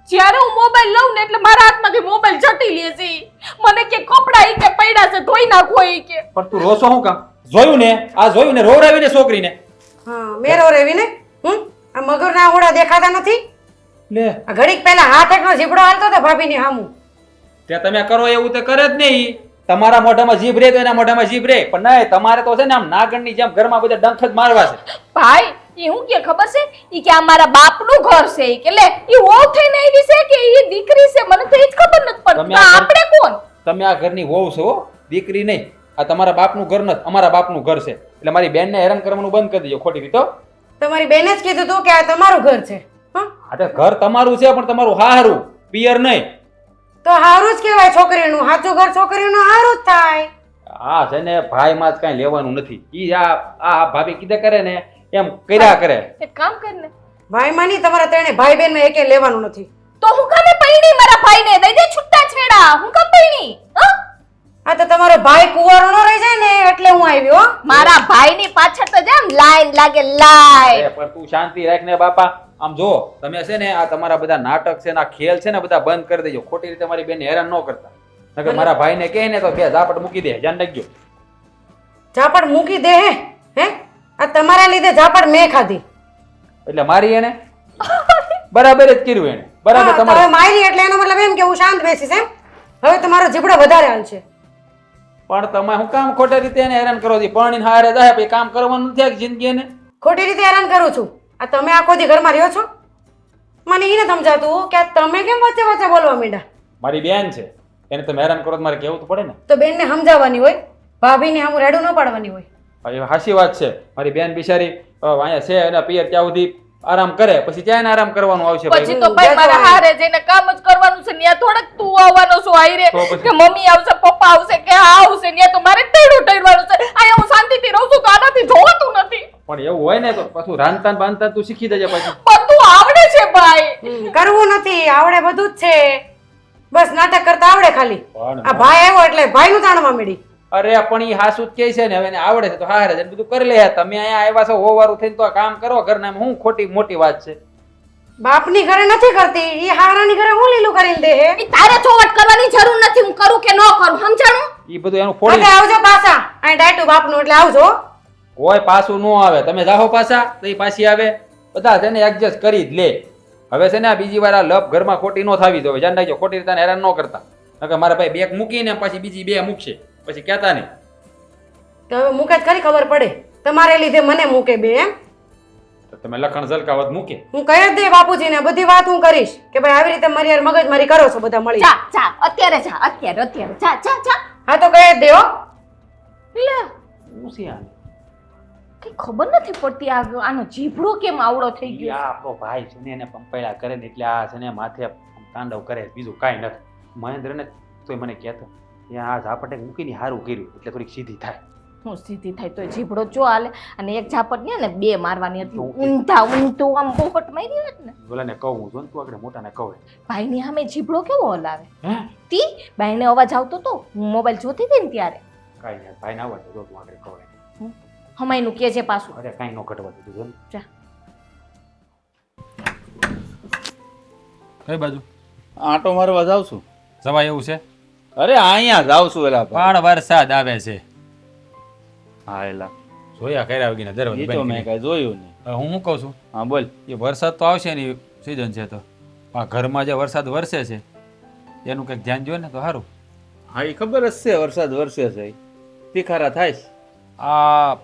Speaker 2: જ્યારે હું મોબાઈલ લઉં ને એટલે મારા હાથમાંથી મોબાઈલ જટી લે છે મને કે કપડા ઈ કે પડ્યા છે ધોઈ નાખો ઈ કે
Speaker 7: પણ તું રોસો શું કામ જોયું ને રોવરાવીને છોકરીને
Speaker 1: હા મેરો રેવી ને આ મગરના હોડા દેખાતા નથી
Speaker 7: લે
Speaker 1: આ ઘડીક પહેલા હાથ એકનો ઝીપડો હાલતો તો ભાભીની હામું
Speaker 7: તે તમે કરો એવું તો કરે જ નહીં તમારા મોઢામાં જીભ રે તો એના મોઢામાં જીભ રે પણ નહીં તમારે તો છે ને આમ નાગણની જેમ ઘરમાં બધા ડંખ જ મારવા છે
Speaker 2: ભાઈ એ હું કે ખબર છે ઈ કે આ મારા બાપનું ઘર છે ઈ કે લે ઈ વહુ થઈને આવી છે કે ઈ દીકરી છે મને તો ઈ જ ખબર નથી પડતી
Speaker 7: તમે આ
Speaker 2: તો આપણે કોણ
Speaker 7: તમે આ ઘરની વહુ છો હો, દીકરી નહીં. આ તમારા બાપનું ઘર નથી, અમારા બાપનું ઘર છે. એટલે મારી બેનને હેરાન કરવાનું બંધ કરી દેજો ખોટી રીતે.
Speaker 1: તમારી બેને જ કીધું તું કે આ તમારું ઘર છે હં?
Speaker 7: આ તો ઘર તમારું છે પણ તમારું હારું, પિયર નહીં.
Speaker 1: તો હારું જ કહેવાય છોકરીનું. સાચું ઘર છોકરીનું હારું જ થાય.
Speaker 7: આ છે ને ભાઈમાં જ કાંઈ લેવાનું નથી. ઈ આ ભાભી કીધે કરે ને એમ કર્યા કરે.
Speaker 2: એક કામ કર ને
Speaker 1: ભાઈ માની તમારા ત્રણે ભાઈ બેન માં એકે લેવાનું નથી.
Speaker 2: તો હું કામે પૈણી મારા ભાઈને દઈ દે છૂટા છેડા હું કામ પૈણી હ
Speaker 1: આ તો તમારો ભાઈ કુંવારો નો રહી જાય ને એટલે હું આવી હો.
Speaker 2: મારા ભાઈની પાછળ તો જેમ લાઈન લાગે લાઈન
Speaker 7: અરે પણ તું શાંતિ રાખ ને બાપા. આમ જો તમે છે ને આ તમારા બધા નાટક છે ને આ ખેલ છે ને બધા બંધ કરી દેજો. ખોટી રીતે મારી બેન હેરાન ન કરતા. નકર મારા ભાઈને કહે ને તો બે ઝાપટ મૂકી દે. ધ્યાન રાખજો.
Speaker 1: ઝાપડ મૂકી દે હે? આ તમારા લીધે ઝાપડ મેં ખાધી.
Speaker 7: એટલે મારી એને બરાબર જ કર્યું એને. બરાબર
Speaker 1: હા, તો
Speaker 7: તમારે
Speaker 1: હવે મારી એટલે એનો મતલબ એમ કે હું શાંત બેસીશ એમ. હવે તમારો જીબડો વધારે હાલશે.
Speaker 7: પણ તમે હું કામ ખોટી રીતે એને હેરાન કરો છો? પરણીને હારે જાય પછી કામ કરવાનું નથી આખી જિંદગી એને.
Speaker 1: ખોટી રીતે હેરાન કરું છું. આ તમે આખો દી ઘરમાં રહ્યો છો? મને ઈ ન સમજાતું કે આ તમે કેમ વચ્ચે વચ્ચે બોલવા માંડ્યા?
Speaker 7: મારી બેન છે એને તમે હેરાન કરો તો મારે કહેવું તો પડે ને.
Speaker 1: તો બેનને સમજાવવાની હોય, ભાભીને આમ રેડું ન પાડવાની હોય.
Speaker 7: ભાઈ હાચી વાત છે. મારી બેન બિચારી અહીંયા છે એના પિયર ત્યાં સુધી આરામ કરે પછી ત્યાં એને આરામ કરવાનું આવશે.
Speaker 2: પછી તો ભાઈ મારા હારે જઈને કામ જ કરવાનું છે ન્યા થોડક તું આવવાનો છો આયરે
Speaker 7: તો પછી?
Speaker 2: કે મમ્મી આવશે પપ્પા આવશે કે આ આવશે ન્યા તો મારે ટેડું ટેડવાનું છે અહીંયા હું શાંતિથી રહું છું તો આનાથી જોવાતું નથી
Speaker 7: પણ એવું હોય ને તો પાછું રાંધતા ને બાંધતા તું શીખી જજે પછી.
Speaker 2: બધું આવડે છે ભાઈ
Speaker 1: કરવું નથી, આવડે બધું જ છે. બસ નાટક કરતા આવડે ખાલી.
Speaker 7: પણ
Speaker 1: આ ભાઈ આવ્યો એટલે ભાઈનું તાણવા મળી.
Speaker 7: અરે પણ ઈ હાસુ જ કહે છે ને હવે એને આવડે છે તો હારે છે બધું કરી લે. તમે અહીંયા આવ્યા છો હોવારું થઈને તો આ કામ કરો ઘરના હું ખોટી મોટી વાત છે.
Speaker 1: બાપની ઘરે નથી કરતી, ઈ હારાની ઘરે હું લીલું કરીને દે હે.
Speaker 2: ઈ તારે ચોવટ કરવાની જરૂર નથી હું કરું કે ન કરું સમજાણું
Speaker 7: ઈ બધું એનું
Speaker 1: હવે
Speaker 7: ફોડી
Speaker 1: આવજો પાછા. આ ડાયટુ બાપનું એટલે આવજો.
Speaker 7: કોઈ પાછું ન આવે. તમે જાહો પાછા તો ઈ પાછી આવે. બધા છે ને એડજસ્ટ કરી જ લે. હવે છે ને આ બીજી વાર આ લપ ઘરમાં ખોટી ન થાવી દો. ધ્યાન રાખજો ખોટી રીતે હેરાન ન કરતા. નકર મારા ભાઈ બેગ મૂકીને પછી બીજી બે મૂકશે પછી કહેતા નહીં.
Speaker 1: તો હવે મૂકે જ ખરી ખબર પડે. તમારે લીધે મને મૂકે બે એમ.
Speaker 7: તો તમે લખણ ઝલકાવત મૂકે.
Speaker 1: હું કહી જ દે બાપુજીને બધી વાત હું કરીશ કે ભાઈ આવી રીતે મારી યાર મગજમારી કરો છો બધા મળી.
Speaker 2: જા જા અત્યારે જા અત્યારે જા જા જા
Speaker 1: હા તો કહી જ દે હો.
Speaker 2: લે
Speaker 7: શું છે આને?
Speaker 2: કઈ ખબર નથી પડતી આનો જીભડો કેમ આવડો થઈ
Speaker 7: ઈ
Speaker 2: ગયો
Speaker 7: આ આપણો ભાઈ છે ને એને પંપાયલા કરે ને એટલે આ છે ને માથે તાંડવ કરે બીજું કાંઈ નથી. મહેન્દ્રને તોય મને કહેતો ત્યાં આ ઝાપટે મૂકીને સારું કર્યું એટલે થોડીક સીધી થાય.
Speaker 2: હું સીધી થાય તો જીભડો જો હાલે અને એક ઝાપટ ને બે મારવાની હતી ઊંધા ઊંધું આમ બોહટ મારી હોત ને
Speaker 7: બોલાને કહું છું તું આગળ મોટાને કહું.
Speaker 2: ભાઈની સામે જીભડો કેવો હલાવે
Speaker 7: હે
Speaker 2: તી ભાઈને અવાજ આવતો તો હું મોબાઈલ જોતી હતી ને ત્યારે
Speaker 7: કાંઈ નહીં ભાઈ ના આવડે તો તું આગળ કહું.
Speaker 2: હમાયનું કે છે પાછું
Speaker 7: અરે કાંઈ ન ઘટવા દીધું.
Speaker 2: જા
Speaker 6: કઈ બાજુ
Speaker 8: આંટો મારવા જાઉં છું.
Speaker 6: જવાય એવું છે?
Speaker 8: અરે અહીંયા જાઉં છું એલા ભાઈ.
Speaker 6: પણ વરસાદ આવે છે.
Speaker 8: હા એલા
Speaker 6: જોયા કર્યા વગીને
Speaker 8: એ તો મેં
Speaker 6: દરવાજો
Speaker 8: કઈ જોયું નહીં.
Speaker 6: હું શું કહું છું
Speaker 8: હા બોલ.
Speaker 6: એ વરસાદ તો આવશે ને સિઝન છે તો આ ઘરમાં જે વરસાદ વરસે છે એનું કંઈક ધ્યાન જો ને તો સારું.
Speaker 8: હા એ ખબર જ છે વરસાદ વરસે છે તીખારા થાય છે.
Speaker 6: આ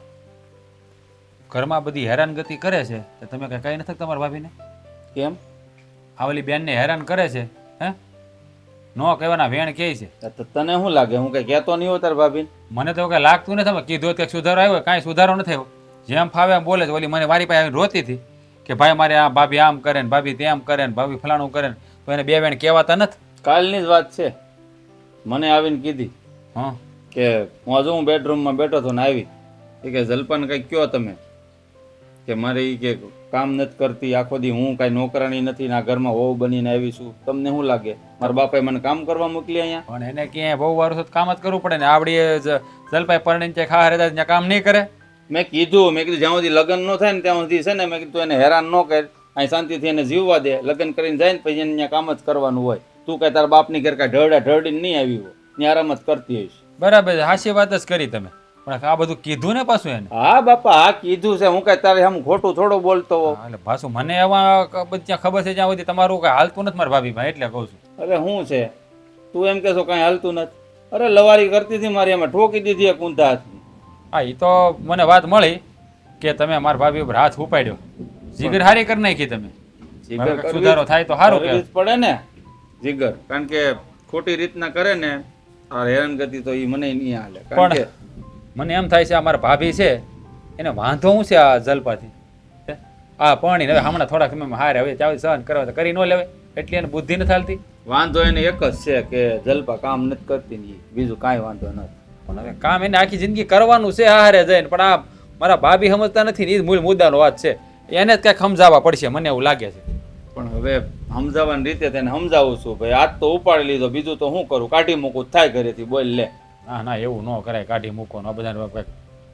Speaker 6: ઘરમાં બધી હેરાનગતિ કરે છે તો તમે કંઈ કહી નથી તમારા ભાભીને?
Speaker 8: કેમ?
Speaker 6: આ ઓલી બેનને હેરાન કરે છે હે? નો કહેવાના વેણ કહે છે.
Speaker 8: તો તને શું લાગે હું કઈ કહેતો નહીં હો તાર ભાભી?
Speaker 6: મને તો કંઈ લાગતું નથી. તમે કીધું કે સુધારો આવ્યો, કાંઈ સુધારો નથી આવ્યો. જેમ ફાવે એમ બોલે છે. ઓલી મને મારી પાસે આવીને રોતી હતી કે ભાઈ મારે આ ભાભી આમ કરે ને ભાભી તેમ કરે ને ભાભી ફલાણું કરે ને તો એને બે વેણ કહેવાતા નથી.
Speaker 8: કાલની જ વાત છે. મને આવીને કીધી
Speaker 6: હા
Speaker 8: કે હું હજુ હું બેડરૂમમાં બેઠો હતો ને આવી એ કે જલપાન કંઈક કયો તમે કે મારે ઈ કે કામ નથી કરતી આખો દી હું કાંઈ નોકરાણી નથી ને આ ઘરમાં વહુ બનીને આવી છું. તમને શું લાગે મારા બાપાએ મને કામ કરવા મોકલી અહીંયા?
Speaker 6: પણ એને ક્યાંય બહુ વારું છે તો કામ જ કરવું પડે ને. આવડી જલપાઈ પરણીને ત્યાં ખા રહેતા ત્યાં કામ નહીં કરે.
Speaker 8: મેં કીધું જ્યાં સુધી લગ્ન ન થાય ને ત્યાં સુધી છે ને મેં કીધું એને હેરાન ન કર અહીં શાંતિથી એને જીવવા દે. લગ્ન કરીને જાય ને પછી એને ત્યાં કામ જ કરવાનું હોય. તું કઈ તારા બાપની ઘર કાંઈ ઢળડા ઢળડીને નહીં આવી હોય ત્યાં આરામ જ કરતી હોઈશ.
Speaker 6: બરાબર છે, હાચી વાત જ કરી તમે. પણ આ બધું કીધું ને પાછું એને.
Speaker 8: હા બાપા હા કીધું છે. હું કઈ તારે આમ ખોટું થોડો બોલતો હોઉં.
Speaker 6: એટલે પાછું મને એવા ત્યાં ખબર છે જ્યાં સુધી તમારું કઈ હાલતું નથી મારા ભાભીમાં એટલે કહું છું.
Speaker 8: અરે શું છે તું એમ કહેશો કાંઈ હાલતું નથી? અરે લવારી કરતી હતી મારી એમાં ઠોકી દીધી એક ઊંધા હાથની.
Speaker 6: હા એ તો મને વાત મળી
Speaker 7: કે તમે મારા ભાભી ઉપર હાથ ઉપાડ્યો જીગર હારી કરી નાખી તમે
Speaker 8: જીગર
Speaker 7: હવે
Speaker 8: કરવી
Speaker 7: સુધારો થાય તો સારું
Speaker 8: કરવી
Speaker 7: કહેવાય.
Speaker 8: જ પડે ને જીગર, કારણ કે ખોટી રીતના કરે ને આ હેરાનગતિ તો એ મને નહીં હાલે. કારણ
Speaker 7: પણ
Speaker 8: કે
Speaker 7: મને એમ થાય છે આ મારા ભાભી છે એને વાંધો શું છે આ જલપાથી હે? આ પાણી હવે હમણાં થોડાક સમયમાં હારે હવે ચાવી સહન કરવા તો કરી ન લેવાય એટલી એને બુદ્ધિ નથી હાલતી.
Speaker 8: વાંધો એને એક જ છે કે જલપા કામ નથી કરતી ને ઈ. બીજું કાંઈ વાંધો નથી.
Speaker 7: પણ હવે કામ એને આખી જિંદગી કરવાનું છે હારે જઈને, પણ આ મારા ભાભી સમજતા નથી ને એ જ મૂળ મુદ્દાનો વાત છે. એને જ કંઈક સમજાવવા પડશે મને એવું લાગે છે.
Speaker 8: પણ હવે સમજાવવાની રીતે તેને સમજાવું છું ભાઈ, આજ તો ઉપાડી લીધો, બીજું તો શું કરું, કાઢી મૂકું થાય ઘરેથી, બોલ લે.
Speaker 7: ના ના એવું ન કરાય, કાઢી મૂકવાનું. આ બધાને કંઈક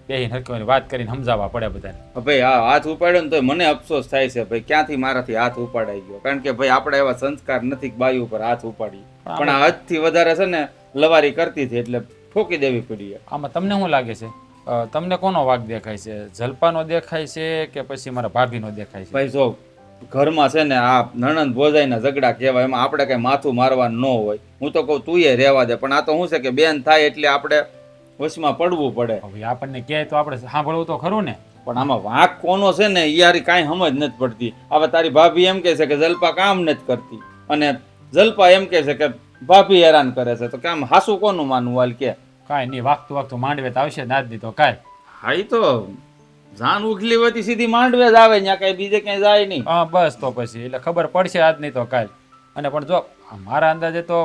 Speaker 7: બેહીને હરખવાની વાત કરીને સમજાવવા પડે બધાને.
Speaker 8: ભાઈ આ હાથ ઉપાડ્યો ને તો મને અફસોસ થાય છે ભાઈ, ક્યાંથી મારાથી હાથ ઉપાડાઈ ગયો. કારણ કે ભાઈ આપણે એવા સંસ્કાર નથી કે બાઈ ઉપર હાથ ઉપાડી, પણ આ હદથી વધારે છે ને લવારી કરતી હતી એટલે ઠોકી દેવી પડી.
Speaker 7: આમાં તમને શું લાગે છે તમને કોનો વાંક દેખાય છે? જલપાનો દેખાય છે કે પછી મારા ભાભીનો દેખાય છે?
Speaker 8: ભાઈ જો ઘરમાં છે ને આ નણંદ ભોજાઈના ઝઘડા કહેવાય, એમાં આપણે કઈ માથું મારવાનું ન હોય. હું તો કહું તું એ રહેવા દે, પણ આ તો શું છે કે બેન થાય એટલે આપણે વશમાં પડવું પડે.
Speaker 7: હવે આપણને કહે તો આપણે સાંભળવું તો ખરું ને.
Speaker 8: પણ આમાં વાંક કોનો છે ને યાર કાંઈ સમજ નથી પડતી. હવે તારી ભાભી એમ કહે છે કે જલપા કામ નથી કરતી અને જલપા એમ કહે છે કે ભાભી હેરાન કરે છે, તો કે આમ હાસું કોનું માનવું? હાલ કે
Speaker 7: કાંઈ નહીં, વાગતું વાગતું માંડવે તો આવશે ના જ નહીં તો કાંઈ.
Speaker 8: હા ઈ તો જાન ઉખલી હોતી સીધી માંડવે જ આવે, ત્યાં કઈ બીજે ક્યાંય જાય નહીં.
Speaker 7: હા બસ તો પછી એટલે ખબર પડશે આજ નહીં તો કાલ. અને પણ જો મારા અંદાજે તો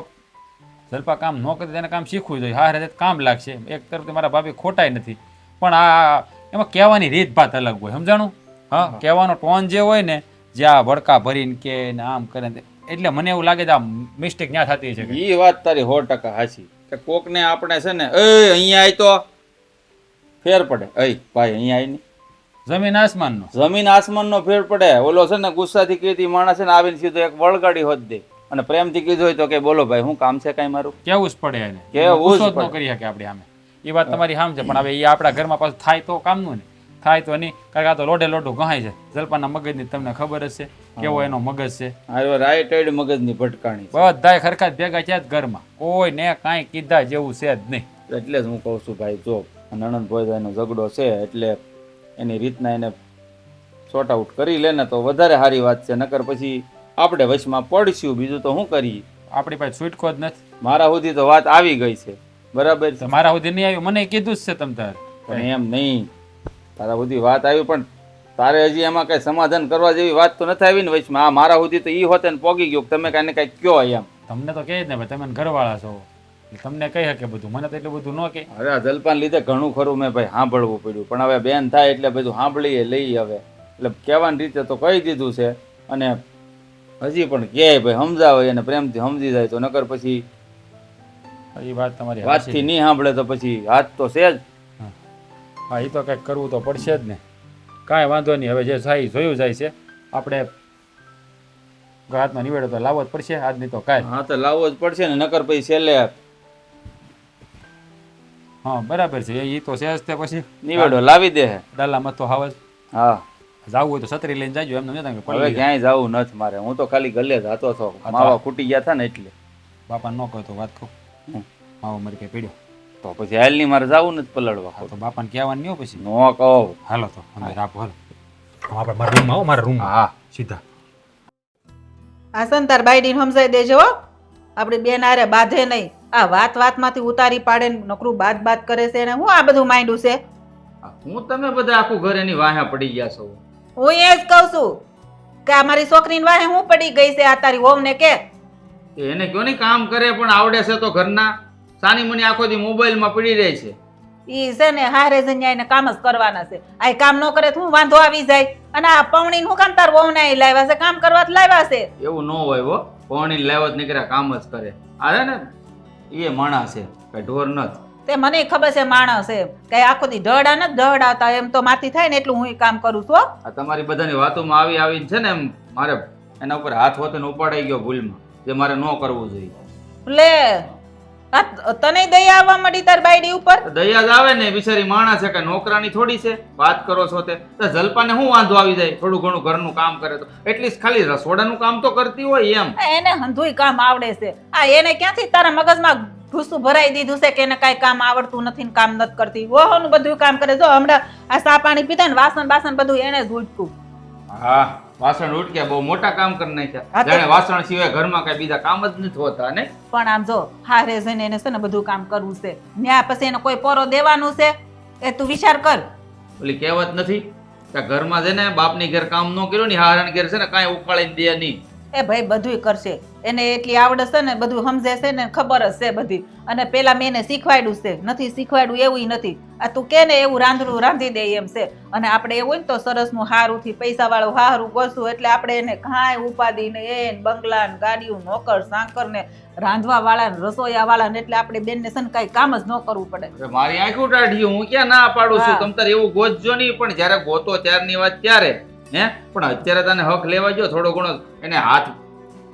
Speaker 7: જલપા કામ ન કરતી તેને કામ શીખવું જોઈએ. હા રે કામ લાગશે. એક તરફથી મારા ભાભી ખોટાય નથી, પણ આ એમાં કહેવાની રીત ભાત અલગ હોય, સમજાણું? હા, કહેવાનો ટોન જે હોય ને, જે આ વડકા ભરીને કે ને આમ કરે ને, એટલે મને એવું લાગે છે આ મિસ્ટેક ત્યાં થતી છે.
Speaker 8: એ વાત તારી 100% હાચી કે કોકને આપણે છે ને એ અહીંયા આય તો ફેર પડે. એ ભાઈ અહીંયા આય ને
Speaker 7: જમીન આસમાનનો.
Speaker 8: જમીન આસમાનનો ફેર પડે. ઓલો છે ને ગુસ્સાથી કીધી માણસ છે ને આવીને સીધો એક વળગાડી હોત દે, અને પ્રેમથી કીધું હોય તો કે બોલો ભાઈ હું કામ છે કાંઈ મારું,
Speaker 7: કેવું જ પડે એને.
Speaker 8: કેવું જ
Speaker 7: ગુસ્સો જ ન
Speaker 8: પડે.
Speaker 7: કરી શકે આપણે આમે. એ વાત તમારી સામ છે, પણ હવે એ આપણા ઘરમાં પાછું થાય તો કામનું ને, થાય તો નહીં. કારણ કે આ તો લોઢે લોઢું ગહાય છે. જલપાના મગજની તમને ખબર જ છે કેવો એનો મગજ છે.
Speaker 8: આ રાઈટ સાઈડ મગજની ભટકાણી છે.
Speaker 7: બધાય ખરખા જ ભેગા છે જ ઘરમાં, કોઈને કાંઈ કીધા જેવું છે જ નહીં.
Speaker 8: એટલે જ હું કહું છું ભાઈ, જો નણંદ ભોજાઈનો ઝઘડો છે એટલે એની રીતના એને સોર્ટ આઉટ કરી લે ને તો વધારે સારી વાત છે. નકર પછી આપણે વશમાં પડશું, બીજું તો શું કરીએ?
Speaker 7: આપણી પાસે છૂટકો જ નથી.
Speaker 8: મારા સુધી તો વાત આવી ગઈ છે, બરાબર છે.
Speaker 7: તો મારા સુધી નહીં આવ્યું, મને કીધું જ છે તમ તારે.
Speaker 8: પણ એમ નહીં, તારા સુધી વાત આવી પણ તારે હજી એમાં કઈ સમાધાન કરવા જેવી વાત તો નથી આવી ને વચમાં. આ મારા સુધી તો ઈ હોતે ને પોગી ગયો, તમે કાંઈ ને કાંઈ કયો એમ.
Speaker 7: તમને તો કહે જ ને ભાઈ, તમે ઘરવાળા છો, તમને કહી શકે બધું, મને તો એટલું બધું ન કહે.
Speaker 8: હવે આ જલપાન લીધે ઘણું ખરું મેં ભાઈ સાંભળવું પડ્યું, પણ હવે બેન થાય એટલે બધું સાંભળીએ લઈએ. હવે એટલે કહેવાની રીતે તો કહી દીધું છે, અને હજી પણ કહે ભાઈ સમજાવે અને પ્રેમથી સમજી જાય તો, નકર પછી
Speaker 7: એ વાત તમારી
Speaker 8: વાતથી નહીં સાંભળે તો પછી હાથ તો છે જ.
Speaker 7: હા, એ તો કંઈક કરવું તો પડશે જ ને. કાંઈ વાંધો નહીં, હવે જે થાય જોયું જાય છે. આપણે હાથમાં નિવેડો તો લાવવો જ પડશે આજ નહીં તો કાંઈ.
Speaker 8: હા તો લાવવો જ પડશે ને, નકર પછી છેલ્લે
Speaker 7: હા બરાબર છે, એ તો છે જ. તે પછી
Speaker 8: નિવેડો લાવી દે.
Speaker 7: ડાલામાં તો હાવ જ.
Speaker 8: હા
Speaker 7: જાવું હોય તો છત્રી લઈને જાજો, એમને નતા કે
Speaker 8: હવે
Speaker 7: પડી
Speaker 8: ક્યાંય જવું નથી મારે, હું તો ખાલી ગલે જ હતો છો, માવા ખૂટી ગયા હતા ને એટલે.
Speaker 7: બાપા ન કહો તો વાત કહું, માવો મરી કે પીડ્યો
Speaker 8: તો પછી હાલ ની મારે જવું નથી પલળવા.
Speaker 7: તો બાપાને કહેવાનું નહીં હો પછી.
Speaker 8: નો કહો.
Speaker 7: હાલો તો અમે રાખો, હાલો આપણે મારા રૂમમાં આવો, મારા રૂમમાં.
Speaker 8: હા
Speaker 7: સીધા
Speaker 5: આ સંતાર બાયડીને સમજાઈ દેજો હો. આપણી બેન આરે બાંધે નહીં. આ વાત વાતમાંથી ઉતારી પાડે ને નકરું બાત કરે છે, ને હું આ બધું માંડ્યું છે.
Speaker 8: હું તમે બધા આખું ઘર એની વાહે પડી ગયા છો.
Speaker 5: હું એ જ કહું છું કે આ મારી છોકરીની વાહે હું પડી ગઈ છે. આ તારી વહુને કે
Speaker 8: એને કયો નહીં કામ કરે પણ આવડે છે તો ઘરના. સાની મને આખો દી મોબાઈલમાં પડી રહે છે.
Speaker 5: ઈ છે ને હારે જઈને આઈને કામ જ કરવાના છે. આ કામ ન કરે તો હું વાંધો આવી જાય. અને આ પવણીને હું કામ તાર વહુને અહીં લાવ્યા છે? કામ કરવા જ લાવ્યા છે.
Speaker 8: એવું ન હોય હો, કોણી લેવત નીકળ્યા કામ જ કરે. આ ને એ માણસ છે, કઈ ઢોર નથી.
Speaker 5: તે મને ખબર છે માણસ છે, કઈ આખો દી ઢળા નથી ઢળાવતા. એમ તો માથી થાય ને એટલું હું કામ કરું છું.
Speaker 8: આ તમારી બધાની વાતોમાં આવીને છે ને એમ મારે એના ઉપર હાથ હોતે ને ઉપાડાઈ ગયો ભૂલમાં, જે મારે ન કરવું જોઈએ.
Speaker 5: લે આ તને દયા આવવા મળી તાર બાયડી ઉપર?
Speaker 8: દયા જ આવે ને, બિચારી માણસ છે, કે નોકરાની થોડી છે. વાત કરો છો તે જલપાને શું વાંધો આવી જાય? થોડું ઘણું ઘરનું કામ કરે તો એટલીસ્ટ ખાલી રસોડાનું કામ તો કરતી હોય એમ.
Speaker 5: એને હંધુય કામ આવડે છે. આ એને ક્યાંથી તારા મગજમાં ભૂસું ભરાઈ દીધું છે કે એને કાંઈ કામ આવડતું નથી ને કામ નથી કરતી. વહોનું બધું કામ કરે. જો હમણાં આ સા પાણી પીતા ને વાસણ બાસણ બધું એને જ ઉટકું.
Speaker 6: હા વાસણ ઉટક્યા બહુ મોટા કામ કરી
Speaker 5: હા
Speaker 6: નાખ્યા
Speaker 5: તો-
Speaker 6: જાણે વાસણ સિવાય ઘરમાં કઈ બીજા કામ જ નથી હોતા ને.
Speaker 5: પણ આમ જો હારે જઈને એને છે ને બધું કામ કરવું છે. ન્યા પછી એને કોઈ પોરો દેવાનું છે એ તું વિચાર કર.
Speaker 6: ઓલી કહેવત નથી કે ઘરમાં છે ને બાપની ઘેર કામ ન કર્યું ને હારણ ઘેર છે ને કાંઈ ઉકાળી દે નહીં.
Speaker 5: એ ભાઈ બધુંય કરશે. એને એટલી આવડત છે ને બધું સમજે છે ને ખબર જ છે બધી. અને પેલા મેં એને શીખવાડ્યું છે. નથી શીખવાડ્યું એવું નથી. આ તું કે ને એવું રાંધણું રાંધી દે એમ છે. અને આપણે એવું હોય ને તો સરસનું હારું થી પૈસા વાળું હારું ગોસું એટલે આપણે એને કાંઈ ઉપાધિ ને એ બંગલા ને ગાડીઓ નોકર સાંકર ને રાંધવા વાળા ને રસોઈયા વાળા ને એટલે આપણે બેનને છે ને કાંઈ કામ જ ન કરવું પડે.
Speaker 6: અરે મારી આંખું ટાઢી હું ક્યાં ના પાડું છું
Speaker 5: હા.
Speaker 6: તમ તારે એવું ગોતજો નહીં પણ જ્યારે ગોતો ત્યારની વાત ત્યારે હે પણ અત્યારે તને હક લેવા જો થોડો ઘણો એને હાથ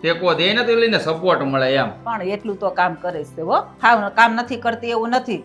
Speaker 6: ટેકો દે ને તો લઈને સપોર્ટ મળે એમ.
Speaker 5: પણ એટલું તો કામ કરે છે હો. હા કામ નથી કરતી એવું નથી.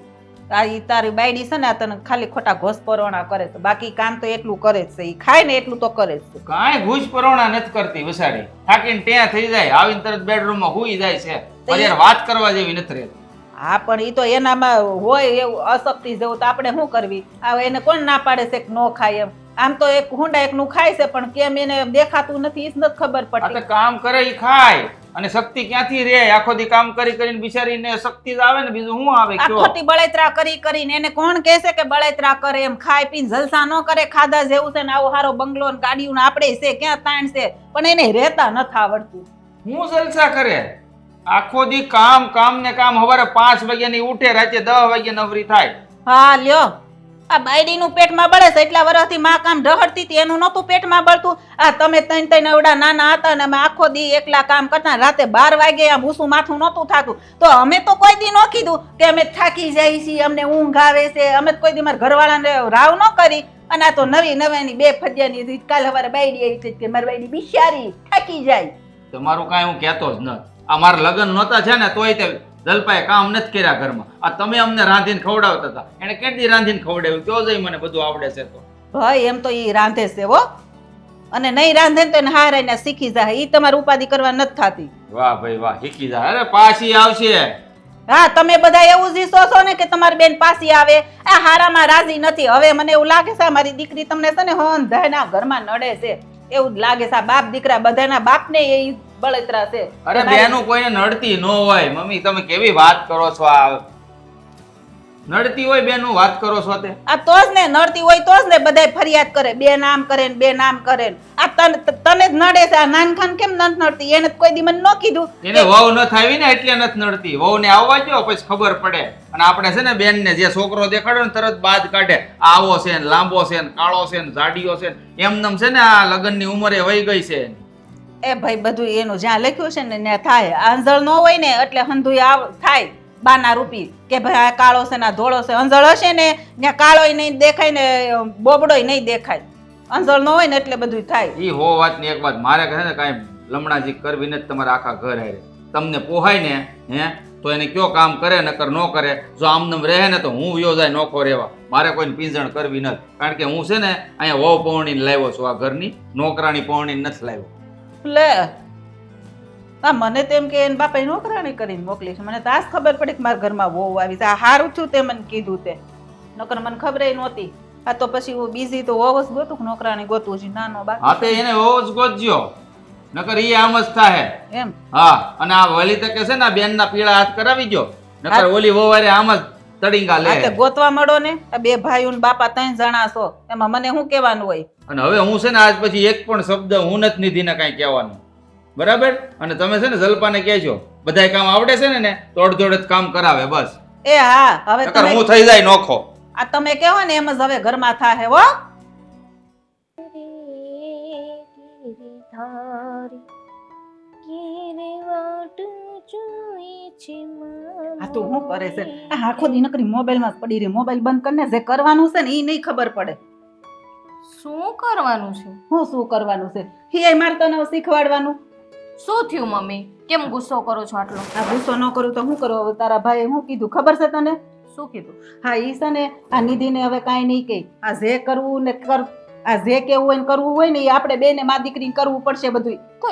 Speaker 5: આ ઈ તારી બાયડી છે ને આ તને ખાલી ખોટા ઘોસ પરવણા કરે છે. બાકી કામ તો એટલું કરે જ છે. ઈ ખાય ને એટલું તો કરે જ છે.
Speaker 6: કાંઈ ઘૂસ પરોણા નથી કરતી વસાડી થાકીને ત્યાં થઈ જાય આવીને તરત બેડરૂમમાં હુઈ જાય છે પણ યાર વાત કરવા જેવી નથી રહેતી.
Speaker 5: હા પણ ઈ તો એનામાં હોય એવું અશક્તિ જેવું તો આપણે શું કરવી. આ એને કોણ ના પાડે છે કે ન ખાય એમ. આમ તો એક હુંડા એકનું ખાય છે પણ કેમ એને દેખાતું નથી ઈ જ નથી ખબર
Speaker 6: આ તો
Speaker 5: પડતી.
Speaker 6: કામ કરે ઈ ખાય અને શક્તિ ક્યાંથી રે આખો દી કામ કરી કરીને બિચારીને શક્તિ જ આવે ને બીજું શું આવે
Speaker 5: આ
Speaker 6: કયો.
Speaker 5: ખોટી બળેતરા કરી કરીને એને કોણ કહે છે કે બળેતરા કરે એમ. ખાય પીને જલસા ન કરે ખાધા જેવું છે ને આવો હારો બંગલો ને ગાડીઓ ને આપણે છે ક્યાં તાણ છે પણ એને રહેતા નથી આવડતું.
Speaker 6: હું જલસા કરે આખો દી કામ કામ ને કામ સવારે 5 વાગ્યાની ઉઠે રાતે 10 વાગે નવરી થાય.
Speaker 5: હા લ્યો આ બાયડીનું પેટમાં બળે છે એટલા વર્ષથી માં કામ ઢહડતી હતી એનું નહોતું પેટમાં બળતું. આ તમે ત્રણ એવડા નાના હતા ને અમે આખો દી એકલા કામ કરતા રાતે 12 વાગે આ ભૂસું માથું નહોતું થાતું. તો અમે તો કોઈ દી ન કીધું કે અમે થાકી જાય છીએ અમને ઊંઘ આવે છે. અમે તો કોઈ દી મારા ઘરવાળાને રાવ ન કરી. અને આ તો નવી નવાની 2 ફજિયાની કાલ સવારે બાયડી આવી છે કે મારી બાયડી બિચારી થાકી જાય.
Speaker 6: તમારું કાંઈ હું કહેતો જ ન. આ મારા લગ્ન નહોતા છે ને તોય તે જલપાએ કામ નથી કર્યા ઘરમાં. આ તમે અમને રાંધીને ખવડાવતા હતા એને કેટલી રાંધીને ખવડાવ્યું કયો જઈ મને બધું આવડે છે તો.
Speaker 5: ભાઈ એમ તો ઈ રાંધે છે હો. અને નહીં રાંધે ને તો એને હારાઈને શીખી જાય. ઈ તમારે ઉપાધિ કરવા નથી થાતી.
Speaker 6: વાહ ભાઈ વાહ શીખી જાય અરે પાછી આવશે.
Speaker 5: હા તમે બધા એવું જ ઈચ્છો છો ને કે તમારી બેન પાછી આવે. આ હારામાં રાજી નથી. હવે મને એવું લાગે છે મારી દીકરી તમને છે ને હંધાયના ઘરમાં નડે છે એવું જ લાગે છે. આ બાપ દીકરા બધાના બાપને એ બળતરા છે.
Speaker 6: અરે બેનું કોઈને નડતી ન હોય મમ્મી તમે કેવી વાત કરો છો. આ નડતી હોય બેનું વાત કરો છો તે.
Speaker 5: આ તો જ ને નડતી હોય તો જ ને બધાય ફરિયાદ કરે બે નામ કરે ને બે નામ કરે ને. આ તને જ નડે છે. આ નાનખાન કેમ નથી નડતી એને કોઈ દી મને ન કીધું
Speaker 6: એને વહુ ન થાવી ને એટલે નથી નડતી. વહુ ને આવવા દો પછી ખબર પડે. અને આપણે છે ને બેન ને જે છોકરો દેખાડ્યો ને તરત બાદ કાઢે આવો છે ને લાંબો છે ને કાળો છે ને જાડીયો છે ને એમનેમ છે ને આ લગ્નની ઉંમરે વહી ગઈ છે.
Speaker 5: એ ભાઈ બધું એનું જ્યાં લખ્યું છે ને ત્યાં થાય. આંધળ ન હોય ને એટલે હંધુય થાય બાના રૂપી કે ભાઈ આ કાળો છે ને આ ધોળો છે. અંજળ હશે ને ત્યાં કાળોય નહીં દેખાય ને બોબડોય નહીં દેખાય. અંજળ ન હોય ને એટલે બધું થાય.
Speaker 6: ઈ હો વાત ની એક વાત મારે છે ને કાંઈ લમણાજી કરવી નથી તમારા આખા ઘર હારે. તમને પોહાય ને હે તો એને કયો કામ કરે નકર ન કરે. જો આમનેમ રહે ને તો હું વયો જાય નોખો રહેવા. મારે કોઈને પીંજણ કરવી નથી. કારણ કે હું છે ને અહીંયા વહુ પૌણીને લાવ્યો છું. આ ઘરની નોકરાણી પૌણીને નથી લાવ્યો.
Speaker 5: લે આ મને તેમ કે એને બાપાએ નોકરાણી કરીને મોકલી છે. મને તો આજ ખબર પડી કે મારા ઘરમાં વહુ આવી છે. આ હારું થયું તે મને કીધું તે નકર મને ખબર નહોતી. આ તો પછી હું બીજી તો વહુ જ ગોતું નોકરાણી ગોતું છે નાનો બા.
Speaker 6: હા તે એને વહુ જ ગોતજો નકર ઈ આમ જ થાય.
Speaker 5: એમ
Speaker 6: હા અને આ વલી તકે છે ને બેન ના પીળા હાથ કરાવી ગયો નકર ઓલી વહુવારે આમ જ તડીંગા લે.
Speaker 5: આ તે ગોતવા મળો ને આ બે ભાઈઓ ને બાપા 3 જણા છો એમાં મને શું કહેવાનું હોય.
Speaker 6: અને હવે હું છે ને આજ પછી એક પણ શબ્દ હું નથી નિધિને કાંઈ કહેવાનું બરાબર. અને તમે છે ને જલપાને કહેજો બધાય કામ આવડે છે ને તો અડધો જ કામ કરાવે બસ.
Speaker 5: એ હા હવે
Speaker 6: નકર
Speaker 5: તમે
Speaker 6: હું થઈ જાય નોખો.
Speaker 5: આ તમે કહો ને એમ જ હવે ઘરમાં થાય હો. આ તું શું કરે છે. આ આખો દી નકરી મોબાઈલમાં જ પડી રહી. મોબાઈલ બંધ કરીને જે કરવાનું છે ને એ નહીં ખબર પડે.
Speaker 2: શું કરવાનું છે?
Speaker 5: શું કરવાનું છે એ મારે તને શીખવાડવાનું.
Speaker 2: શું થયું મમ્મી? કેમ ગુસ્સો કરો છો આટલો?
Speaker 5: આ ગુસ્સો ન કરું તો શું કરું. હવે તારા ભાઈએ શું કીધું ખબર છે તને?
Speaker 2: શું કીધું?
Speaker 5: હા ઈ છે ને આ નિધિને હવે કાંઈ નહીં કહે. આ જે કરવું ને કર. આ જે કેવું હોય ને કરવું હોય ને એ આપણે બેને મા દીકરીને કરવું પડશે બધું.
Speaker 2: તો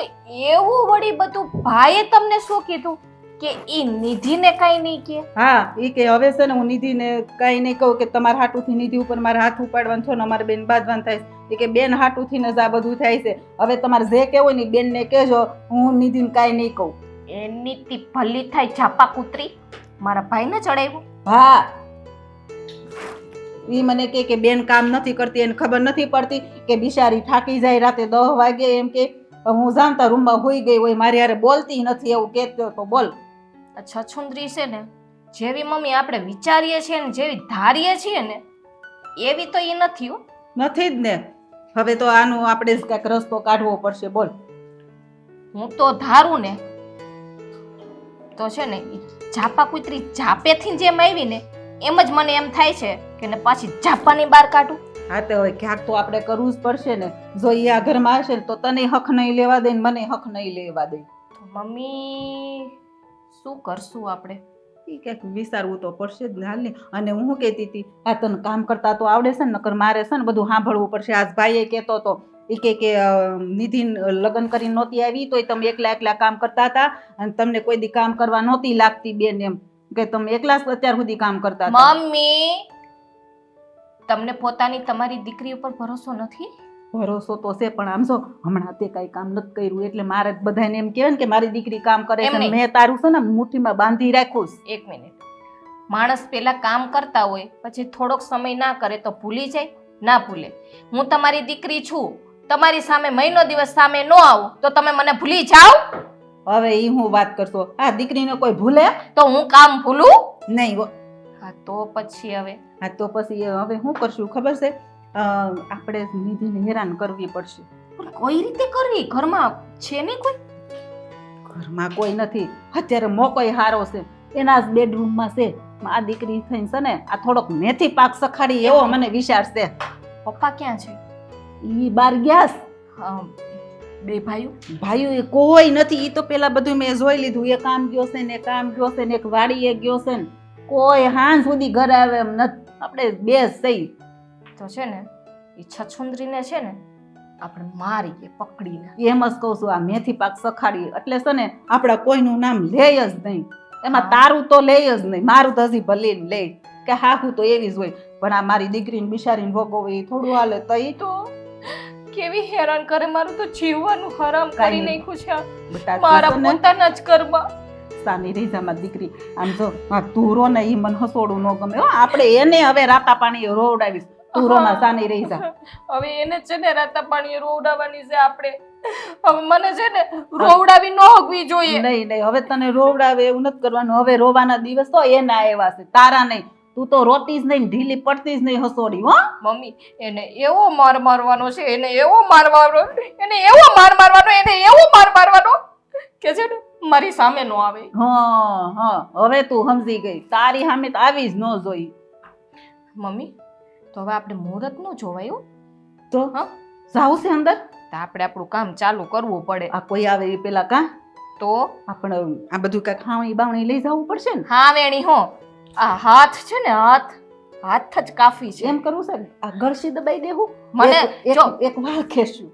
Speaker 2: એવું વળી બધું ભાઈએ તમને શું કીધું? કે ઈ નિધિને કઈ નહીં કે?
Speaker 4: હા ઈ કે હવે છે ને હું નિધિને કાંઈ નહીં કહું કે તમારા હાટુથી નિધિ ઉપર મારે હાથ ઉપાડવાનું છો ને અમારે બેન બાંધવાનું થાય છે. એ કે બેન હાટુથી જ આ બધું થાય છે. હવે તમારે જે કહેવું હોય ને બેનને કહેજો, હું નિધિને કાંઈ નહીં કહું.
Speaker 2: એની તી ભલી થાય ઝાપા કૂતરી, મારા ભાઈને ચડાવ્યું.
Speaker 4: હા ઈ મને કે બેન કામ નથી કરતી, એને ખબર નથી પડતી કે બિચારી થાકી જાય રાતે 10 વાગે, એમ કે હું જાણતા રૂમમાં હોઈ ગઈ હોય, મારી હારે બોલતી નથી એવું કહેતો તો બોલ.
Speaker 2: અચ્છા છુંદરી છે ને, જેવી મમ્મી આપણે વિચારીએ છીએ ને જેવી ધારીએ છીએ ને એવી તો એ નથી હો.
Speaker 4: નથી જ ને. હવે તો આનું આપણે જ કાંઈક રસ્તો કાઢવો પડશે. બોલ.
Speaker 2: હું તો ધારું ને તો છે ને ઈ ઝાપા કૂતરી ઝાપેથી જેમ આવી ને એમ જ મને એમ થાય છે કે ને પાછી ઝાપાની બહાર કાઢું.
Speaker 4: હા તો હવે ક્યાંક તો આપણે કરવું જ પડશે ને. જો ઈ આ ઘરમાં હશે ને તો તને હક નહીં લેવા દે ને મને હક નહીં લેવા દે.
Speaker 2: તો મમ્મી શું કરશું આપણે?
Speaker 4: ઈ ક્યાંક વિચારવું તો પડશે જ ને. હાલ ને. અને હું શું કહેતી હતી, આ તને કામ કરતા તો આવડે છે ને, નકર મારે છે ને બધું સાંભળવું પડશે. આજ ભાઈએ કહેતો હતો ઈ કે નિધિ લગ્ન કરીને નહોતી આવી તોય તમે એકલા કામ કરતા હતા અને તમને કોઈ દી કામ કરવા નહોતી લાગતી બેન, એમ કે તમે એકલા જ અત્યાર સુધી કામ કરતા હતા.
Speaker 2: મમ્મી તમને પોતાની તમારી દીકરી ઉપર ભરોસો નથી?
Speaker 4: ભરોસો તો છે પણ આમ જો હમણાં તે કઈ કામ નથી કર્યું એટલે મારે જ બધાને એમ કહેવાય ને કે મારી દીકરી કામ કરે છે. મેં તારું છે ને મુઠ્ઠીમાં બાંધી રાખ્યું.
Speaker 2: એક મિનિટ, માણસ પેલા કામ કરતા હોય પછી થોડોક સમય ના કરે તો ભૂલી જાય? ના ભૂલે. હું તમારી દીકરી છું, તમારી સામે મહિનો દિવસ સામે ન આવું તો તમે મને ભૂલી જાઓ?
Speaker 4: હવે ઈ હું વાત કરશો, આ દીકરીને કોઈ ભૂલે
Speaker 2: તો હું કામ ભૂલું
Speaker 4: નહીં.
Speaker 2: હા તો પછી હવે
Speaker 4: હા તો પછી હવે શું કરશું ખબર છે? આપણે નિધિને હેરાન કરવી પડશે.
Speaker 2: પણ કઈ રીતે કરવી? ઘરમાં છે નહીં કોઈ?
Speaker 4: ઘરમાં કોઈ નથી અત્યારે. મોકોય હારો છે એના જ બેડરૂમમાં છે. આ દીકરી થઈને છે ને આ થોડોક મેથી પાક સખાડી એવો મને વિચાર છે.
Speaker 2: પપ્પા ક્યાં છે?
Speaker 4: ઈ બાર ગયા છે.
Speaker 2: બે ભાઈઓ?
Speaker 4: ભાઈઓ એ કોઈ નથી. ઈ તો પેલા બધું મેં જોઈ લીધું. એક કામ ગયો છે ને કામ ગયો છે ને એક વાડીએ ગયો છે ને કોઈ હાંજ સુધી ઘરે આવે એમ નથી. આપણે બે સહી
Speaker 2: તો છે ને ઈચ્છા છુંદરીને છે ને આપણે મારીએ પકડીને.
Speaker 4: એમ જ કહું છું. આ મેથી પાક સખાડી એટલે છે ને આપણા કોઈનું નામ લે જ નહીં. એમાં તારું તો લે જ નહીં, મારું તો હજી ભલે લે કે હાહુ તો એવી જ હોય. પણ આ મારી દીકરીને બિચારીને ભોગવે થોડું હાલે તો ઈ તો
Speaker 2: કેવી હેરાન કરે. મારું તો જીવવાનું હરામ કરી
Speaker 4: કાંઈ
Speaker 2: નાખ્યું છે
Speaker 4: બટા
Speaker 2: મારા
Speaker 4: તું છે ને
Speaker 2: પોતાના જ ઘરમાં.
Speaker 4: સાની રહી જા મારી દીકરી. આમ જો આ તું રો ને ઈ મને હસોડું ન ગમે હો. આપણે એને હવે રાતા પાણી રોવડાવીશ. તું રો માં સાની રહી જા.
Speaker 2: હવે એને છે ને રાતા પાણી રોવડાવવાની છે આપણે. હવે મને છે ને રોવડાવી ન હોગવી જોઈએ.
Speaker 4: નહીં નહીં હવે તને રોવડાવે એવું નથી કરવાનું. હવે રોવાના દિવસ તો એના આવ્યા છે, તારા નહીં. તું તો રોતી જ નહીં, ઢીલી પડતી જ નહીં હસોડી. હો
Speaker 2: મમ્મી એને એવો માર મારવાનો છે, એને એવો માર મારવાનો, એને એવો માર મારવાનો, એને એવો માર મારવાનો કે છે ને મારી સામે નો આવે.
Speaker 4: હા હા હવે તું સમજી ગઈ. તારી સામે તો આવી જ ન જોઈ.
Speaker 2: મમ્મી તો હવે આપણે મુહૂર્ત નો જોવાયું
Speaker 4: તો
Speaker 2: હા
Speaker 4: જાવું છે અંદર.
Speaker 2: તો આપણે આપણું કામ ચાલુ કરવું પડે.
Speaker 4: આ કોઈ આવે એ પેલા કા
Speaker 2: તો
Speaker 4: આપણે આ બધું કઈ ખાવણી બાવણી લઈ જવું પડશે ને.
Speaker 2: હા વેણી હો, આ હાથ છે ને હાથ જ કાફી છે.
Speaker 4: એમ કરવું છે આ ગળસી દબાઈ દેવું.
Speaker 2: મને જો
Speaker 4: એક વાળ ખેંચું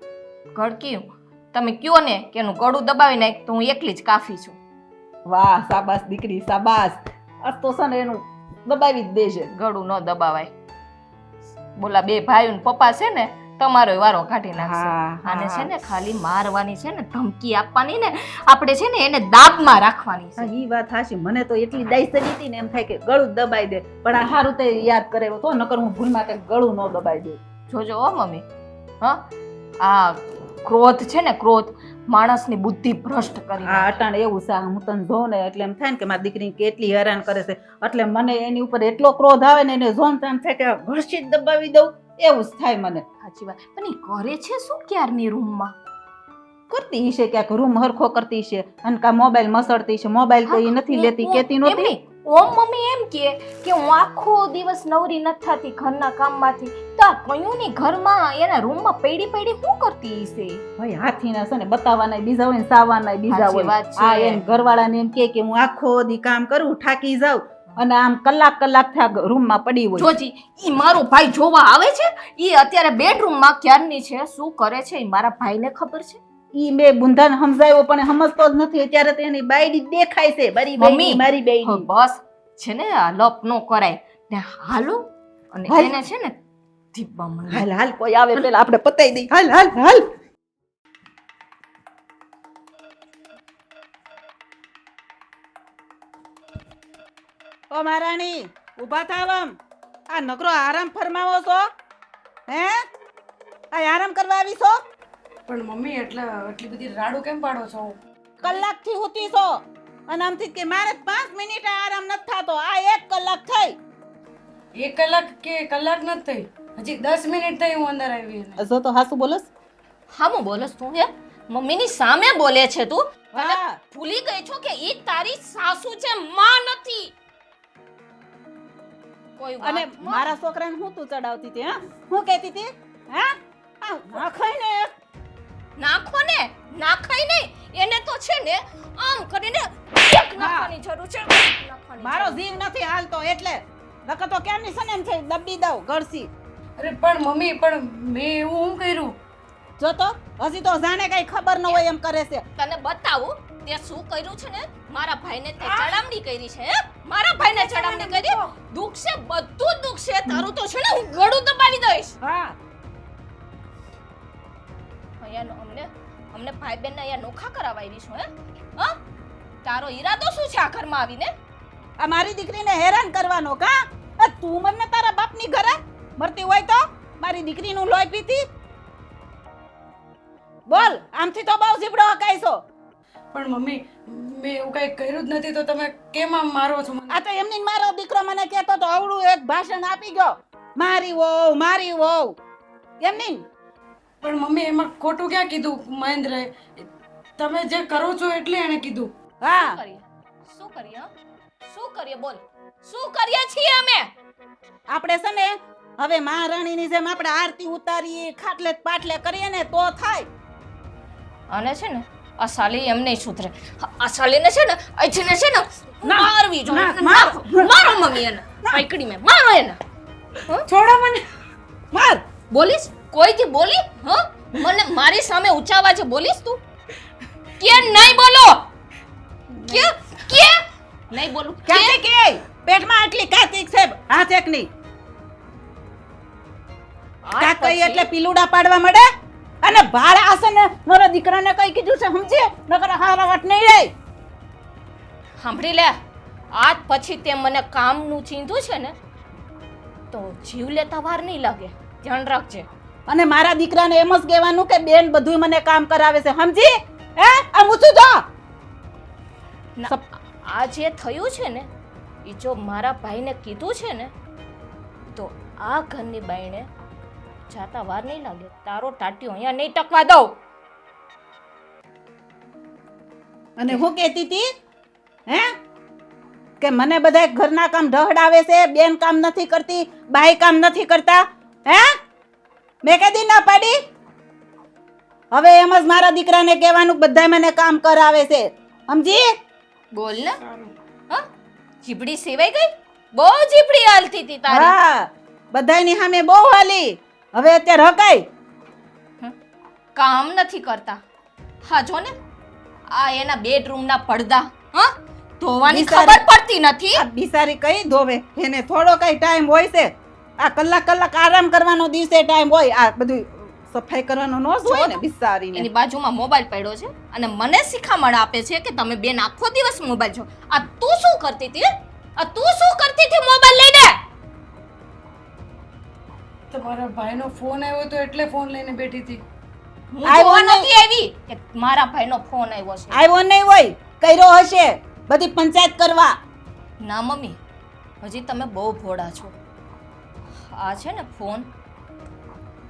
Speaker 2: ગળકી તમે કયો ને કે એનું ગળું દબાવી નાખ તો હું એકલી જ કાફી છું.
Speaker 4: વાહ સાબાસ દીકરી સાબાસ. આ તો છે ને એનું દબાવી જ દેજે.
Speaker 2: ગળું ન દબાવાય. બોલા બે ભાઈઓ ને પપ્પા છે ને તમારો વારો કાઢી નાખશે. આને છે ને ખાલી મારવાની છે ને, ધમકી આપવાની ને આપણે છે ને એને દાબમાં રાખવાની છે.
Speaker 4: ઈ વાત હાચી. મને તો એટલી દાઈ સડી હતી ને એમ થાય કે ગળું દબાઈ દે. પણ આ હારું તે યાદ કરાવ્યો તો, નકર હું ભૂલમાં કે ગળું ન દબાઈ દે.
Speaker 2: જોજો હો મમ્મી. હા આ ક્રોધ છે ને ક્રોધ માણસની બુદ્ધિ ભ્રષ્ટ કરી
Speaker 4: આ અટાણ એવું છે. હું તને જોઉં ને એટલે એમ થાય ને કે મારી દીકરી કેટલી હેરાન કરે છે. એટલે મને એની ઉપર એટલો ક્રોધ આવે ને એને જોન તો એમ થાય કે ઘરસી જ દબાવી દઉં એવું જ થાય મને.
Speaker 2: સાચી વાત. પણ એ કરે છે શું ક્યારની રૂમમાં?
Speaker 4: કરતી છે ક્યાંક રૂમ હરખો કરતી છે અને કા મોબાઈલ મસળતી છે. મોબાઈલ તો એ નથી લેતી, કેતી નહોતી.
Speaker 2: ઓમ મમ્મી એમ કે હું આખો દિવસ નવરી નથી થતી ઘરના કામમાંથી, તો આ કયું ની ઘરમાં એના રૂમમાં પડી શું કરતી છે?
Speaker 4: ભાઈ હાથીના છે ને બતાવવાના બીજા હોય ને સાવાના બીજા
Speaker 2: સાચી
Speaker 4: હોય.
Speaker 2: વાત છે.
Speaker 4: આ એમ ઘરવાળાને એમ કે હું આખો દી કામ કરું થાકી જાઉં અને આમ કલાક થયા રૂમમાં પડી હોય.
Speaker 2: જોજી ઈ મારો ભાઈ જોવા આવે છે, ઈ અત્યારે બેડરૂમમાં ક્યારની છે, શું કરે છે ઈ મારા ભાઈને ખબર છે.
Speaker 5: ઈ મેં બુંધાને સમજાવ્યો પણ એ સમજતો જ નથી. અત્યારે તો એની બાયડી દેખાય છે. મારી બાયડી, મારી બાયડી.
Speaker 2: બસ છે ને આ લપ નો કરાય ને હાલો અને
Speaker 5: હાલ.
Speaker 2: એને છે ને ધીબા મંડી.
Speaker 5: હાલ હાલ કોઈ આવે પેલા આપણે પતાઈ દઈ. હાલ હાલ હાલ. ઓ મહારાણી ઊભા થાવ. આમ આ નકરો આરામ ફરમાવો છો? હે આ આરામ કરવા આવી છો?
Speaker 1: પણ મમ્મી એટલી બધી રાડું કેમ પાડો છો?
Speaker 5: કલાકથી ઉતી છો અને આમથી કે મારે 5 મિનિટ આરામ નથી થતો. આ 1 કલાક થઈ.
Speaker 1: 1 કલાક કે કલાક નથી થઈ, હજી 10 મિનિટ થઈ હું અંદર આવી એને.
Speaker 5: જો તો હાસુ બોલસ.
Speaker 2: હામું બોલસ તું હે? મમ્મીની સામે બોલે છે તું?
Speaker 5: હા
Speaker 2: ભૂલી ગઈ છો કે ઈ તારી સાસુ છે, માં નથી. કોઈ
Speaker 5: અને
Speaker 2: વાતમાં
Speaker 5: મારા છોકરાને હું તું ચડાવતી હતી? હા હું કહેતી હતી? હા આ નાખાય ને
Speaker 2: નાખો ને, નાખાય નહીં. એને તો છે ને આમ કરીને એક નાખવાની જરૂર છે. નાખવાની
Speaker 5: મારો
Speaker 2: જરૂર.
Speaker 5: જીવ નથી હાલતો એટલે નકર તો ક્યારની સને એમ છે દબી દઉં ઘરસી.
Speaker 1: અરે પણ મમ્મી, પણ મેં એવું હું કર્યું?
Speaker 5: જો તો હજી તો જાણે કઈ ખબર ન હોય એમ કરે છે.
Speaker 2: તને બતાવું તે શું કર્યું છે ને. મારા ભાઈને તે ચડામણી કરી છે હે? મારા ભાઈને ચડામણી કરી. દુખશે, બધું દુખશે. તારું તો છે ને હું ગળું દબાવી દઈશ.
Speaker 5: હા
Speaker 2: અહીંયા અમને ભાઈ બેન અહીંયા નોખા કરાવવા આવી છું હે? હા? તારો ઈરાદો શું છે આ ઘરમાં આવીને?
Speaker 5: આ મારી દીકરીને હેરાન કરવાનો કા? આ તું મને તારા બાપની ઘરે મરતી હોય તો મારી દીકરીનું લોહી પીતી? બોલ આમથી તો બહુ જીબડો હકાય છો.
Speaker 1: પણ મમ્મી, મેં એવું કઈ કર્યું જ નથી તો તમે કેમ આમ મારો છો મને?
Speaker 5: આ તો એમની મારો દીકરો મને કહેતો તો અવળું એક ભાષણ આપી ગયો. મારી વહુ, મારી વહુ. એમની
Speaker 1: પણ મમ્મી, એમાં ખોટું ક્યાં કીધું મહેન્દ્રએ? તમે જે કરો છો એટલે એણે કીધું.
Speaker 5: હા
Speaker 2: શું કરીએ હા? શું કરીએ બોલ? શું કરીએ છીએ અમે?
Speaker 5: આપણે છે ને હવે મહારાણીની જેમ આપણે આરતી ઉતારીએ, ખાટલે પાટલે કરીએ ને તો થાય.
Speaker 2: અને છે ને આ સાલી એમ નહીં સુધરે. આ સાલીને છે ને અહીંથી છે ને મારવી જોઈએ.
Speaker 5: ના, મારો.
Speaker 2: મારો મમ્મી એને પકડી મેં મારો એને.
Speaker 1: છોડો મને.
Speaker 5: માર
Speaker 2: બોલીશ કોઈથી બોલી? હા? મને મારી સામે ઊંચા અવાજે બોલીશ તું? કે નહીં બોલો? કે કે નહીં બોલું કે?
Speaker 5: ક્યાંથી કે પેટમાં આટલી કાતિક છે હાથ એક ની કાક કઈ એટલે પીલુડા પાડવા મળે. અને ભાર આસે ને મારા દીકરાને કઈ કીધું છે સમજે નકર હારા વાત નહીં રે.
Speaker 2: સાંભળી લે, આજ પછી તે મને કામનું ચીંધું છે ને તો જીવ લેતા વાર નહીં લાગે. ધ્યાન રાખજે.
Speaker 5: અને મારા દીકરાને એમ જ કહેવાનું કે બેન બધું મને કામ કરાવે છે સમજી? હે આ મૂછું જો
Speaker 2: આ જે થયું છે ને એ જો મારા ભાઈને કીધું છે ને તો આ ઘરની બાઈને જાતા વાર નહીં લાગે. તારો ટાટિયો અહીંયા નહીં ટકવા દઉં.
Speaker 5: અને હું કહેતી હતી હે કે મને બધા ઘરના કામ ઢહડાવે છે, બેન કામ નથી કરતી, બાઈ કામ નથી કરતા. હે મેં કદી ના પાડી? હવે એમ જ મારા દીકરાને કહેવાનું બધા મને કામ કરાવે છે સમજી?
Speaker 2: બોલ ને. હા? જીભડી સેવાઈ ગઈ? બહુ જીભડી હાલતી હતી તારી.
Speaker 5: હા બધાયની સામે બહુ હાલી. હવે અત્યારે હકાય.
Speaker 2: કામ નથી કરતા. હા જો ને આ એના બેડરૂમના પડદા હા ધોવાની ખબર પડતી નથી.
Speaker 5: આ બિચારી કઈ ધોવે? એને થોડો કઈ ટાઈમ હોય છે? આ કલાક કલાક આરામ કરવાનો દિવસે ટાઈમ હોય. આ બધું સફાઈ કરવાનો નો જ હોય ને બિચારીને.
Speaker 2: એની બાજુમાં મોબાઈલ પડ્યો છે અને મને શિખામણ આપે છે કે તમે બેન આખો દિવસ મોબાઈલ જો. આ તું શું કરતી હતી? આ તું શું કરતી હતી મોબાઈલ લઈને?
Speaker 1: તમારા ભાઈનો ફોન આવ્યો તો એટલે ફોન લઈને બેઠી હતી.
Speaker 2: હું જોવા નથી આવી કે મારા ભાઈનો ફોન આવ્યો છે.
Speaker 5: આવ્યો નહીં હોય, કર્યો હશે બધી પંચાયત કરવા.
Speaker 2: ના મમ્મી, હજી તમે બહુ ભોળા છો. આ છે ને ફોન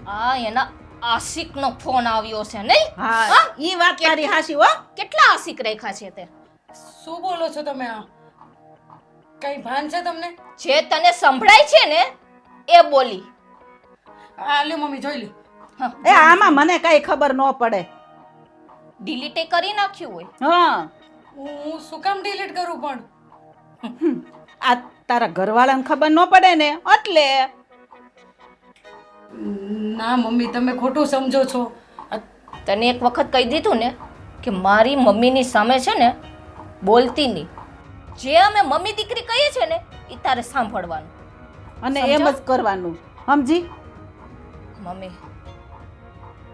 Speaker 2: આ એના આશિકનો ફોન આવ્યો છે નહીં?
Speaker 5: હા ઈ વાત તારી હાચી હો.
Speaker 2: કેટલા આશિક રેખા છે તે?
Speaker 1: શું બોલો છો તમે? આ કઈ ભાન છે તમને?
Speaker 2: જે તને સંભળાય છે ને એ બોલી.
Speaker 1: આ લ્યો મમ્મી, જોઈ લ્યો.
Speaker 5: એ આમાં મને કઈ ખબર ન પડે.
Speaker 2: ડિલીટે કરી નાખ્યું હોય.
Speaker 5: હા
Speaker 1: હું શું કામ ડિલીટ કરું? પણ
Speaker 5: આ તારા ઘરવાળાને ખબર ન પડે ને એટલે.
Speaker 1: ના મમ્મી, તમે ખોટું સમજો છો.
Speaker 2: તને એક વખત કહી દીધું ને કે મારી મમ્મીની સામે છે ને બોલતી નહીં. જે અમે મમ્મી દીકરી કહીએ છે ને એ તારે સાંભળવાનું.
Speaker 4: અને એમ જ કરવાનું, સમજી?
Speaker 2: મમ્મી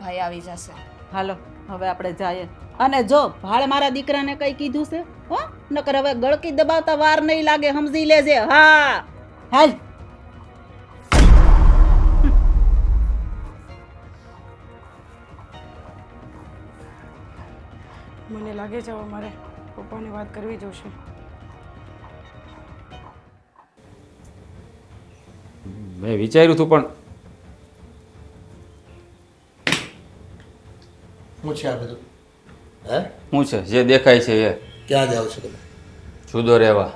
Speaker 2: ભાઈ આવી જશે.
Speaker 4: હાલો હવે આપણે જઈએ. અને જો ભાળ મારા દીકરાને કઈ કીધું છે હો, નકર હવે ગળકી દબાવતા વાર નહીં લાગે, સમજી લેજે. હા હાલ.
Speaker 1: મને લાગે છે હવે મારે પપ્પાને વાત કરવી જોશે.
Speaker 7: મેં વિચાર્યું હતું પણ
Speaker 3: શું છે આ બધું? હે,
Speaker 8: શું છે જે દેખાય છે એ
Speaker 3: ક્યાં જાવ છો તમે?
Speaker 8: જુદો રહેવા.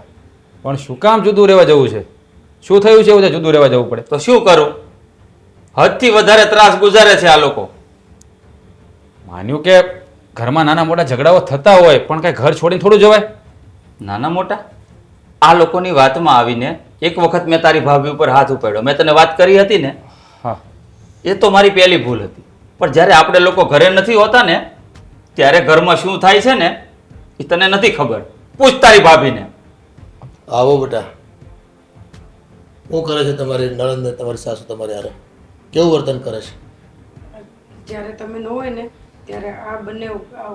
Speaker 7: પણ શું કામ જુદું રહેવા જવું છે? શું થયું છે એવું છે જુદું રહેવા જવું પડે?
Speaker 8: તો શું કરું? હદથી વધારે ત્રાસ ગુજારે છે આ લોકો.
Speaker 7: માન્યું કે ઘરમાં નાના મોટા ઝઘડાઓ થતા હોય પણ કઈ ઘર છોડીને થોડું જવાય?
Speaker 8: નાના મોટા આ લોકોની વાતમાં આવીને એક વખત મેં તારી ભાભી ઉપર હાથ ઉપાડ્યો. મેં તને વાત કરી હતી ને,
Speaker 7: હા,
Speaker 8: એ તો મારી પહેલી ભૂલ હતી. પણ જ્યારે આપણે લોકો ઘરે નથી હોતા ને ત્યારે ઘરમાં શું થાય છે ને એ તને નથી ખબર. પૂછ તારી ભાભીને.
Speaker 3: આવો બેટા, શું કરે છે તમારી નણંદ ને તમારી સાસુ તમારી હારે? કેવું વર્તન કરે છે?
Speaker 1: જ્યારે તમે ન હોય ને ત્યારે આ બંને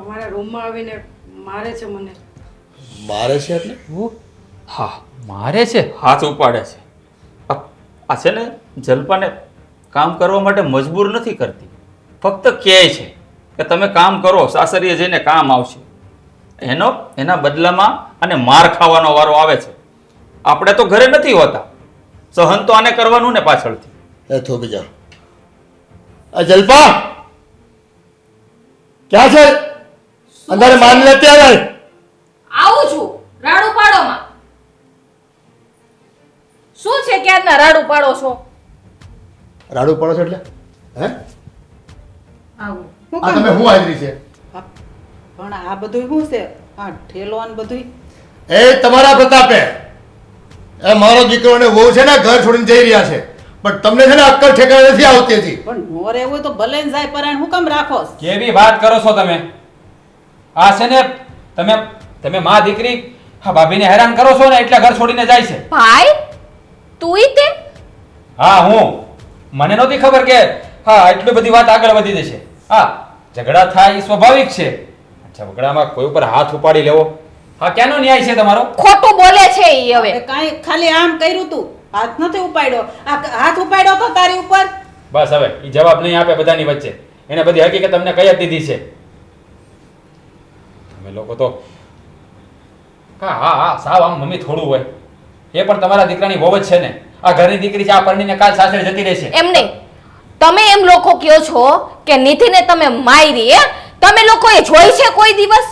Speaker 1: મારા રૂમમાં આવીને મારે છે મને.
Speaker 3: મારે છે એટલે?
Speaker 7: હા મારે છે.
Speaker 8: હાથ ઉપાડે છે. આ છે ને જલપાને કામ કરવા માટે મજબૂર નથી કરતી, ફક્ત કહે છે કે તમે કામ કરો, સાસરીએ જઈને કામ આવશે. એના બદલામાં અને માર ખાવાનો વારો આવે છે. આપણે તો ઘરે નથી હોતા, સહન તો આને કરવાનું ને પાછળથી.
Speaker 3: એ થોભી જા. આ જલપા ક્યાં છે? અંદર માન લે ત્યારે
Speaker 2: આવું છું રાડું પાડોમાં. શું છે ક્યારના રાડું પાડો છો?
Speaker 3: રાડું પડો છો એટલે? હે,
Speaker 4: આવું
Speaker 3: આ તમે હું હાજરી છે?
Speaker 4: પણ આ બધું શું છે? આ ઠેલો ને બધું
Speaker 3: એ તમારા પ્રતાપે એ મારો દીકરો ને વહુ છે ને ઘર છોડીને જઈ રહ્યા છે, પણ તમને છે ને અક્કલ ઠેકાણે નથી આવતી હતી.
Speaker 4: પણ મોર એવું તો ભલે ને જાય પરાણ હું કેમ રાખો?
Speaker 7: કેવી વાત કરો છો તમે? આ છે ને તમે માં દીકરી હા ભાભીને હેરાન કરો છો ને એટલે ઘર છોડીને જાય છે.
Speaker 2: ભાઈ તુંય તે?
Speaker 7: હા હું. મને નહોતી ખબર કે હા એટલી બધી વાત આગળ વધી જશે. હા ઝઘડા થાય એ સ્વાભાવિક છે. ઝઘડામાં કોઈ ઉપર હાથ ઉપાડી લેવો હા ક્યાંનો ન્યાય છે તમારો?
Speaker 2: ખોટું બોલે છે ઈ હવે.
Speaker 4: કાંઈ ખાલી આમ કર્યું તું, હાથ નથી ઉપાડ્યો. આ હાથ ઉપાડ્યો તો તારી ઉપર.
Speaker 7: બસ હવે એ જવાબ નહીં આપે બધાની વચ્ચે. એને બધી હકીકત તમને કહી જ દીધી છે. તમે લોકો તો હા હા હા સાવ આમ મમ્મી થોડું હોય. એ પણ તમારા દીકરાની વહુ જ છે ને. આ ઘરની દીકરી છે, આ પરણીને કાલ સાસરે જતી રહેશે.
Speaker 2: એમ નહીં, તમે એમ લોકો કહો છો કે નિધિને તમે મારી. તમે લોકોએ જોઈ છે કોઈ દિવસ?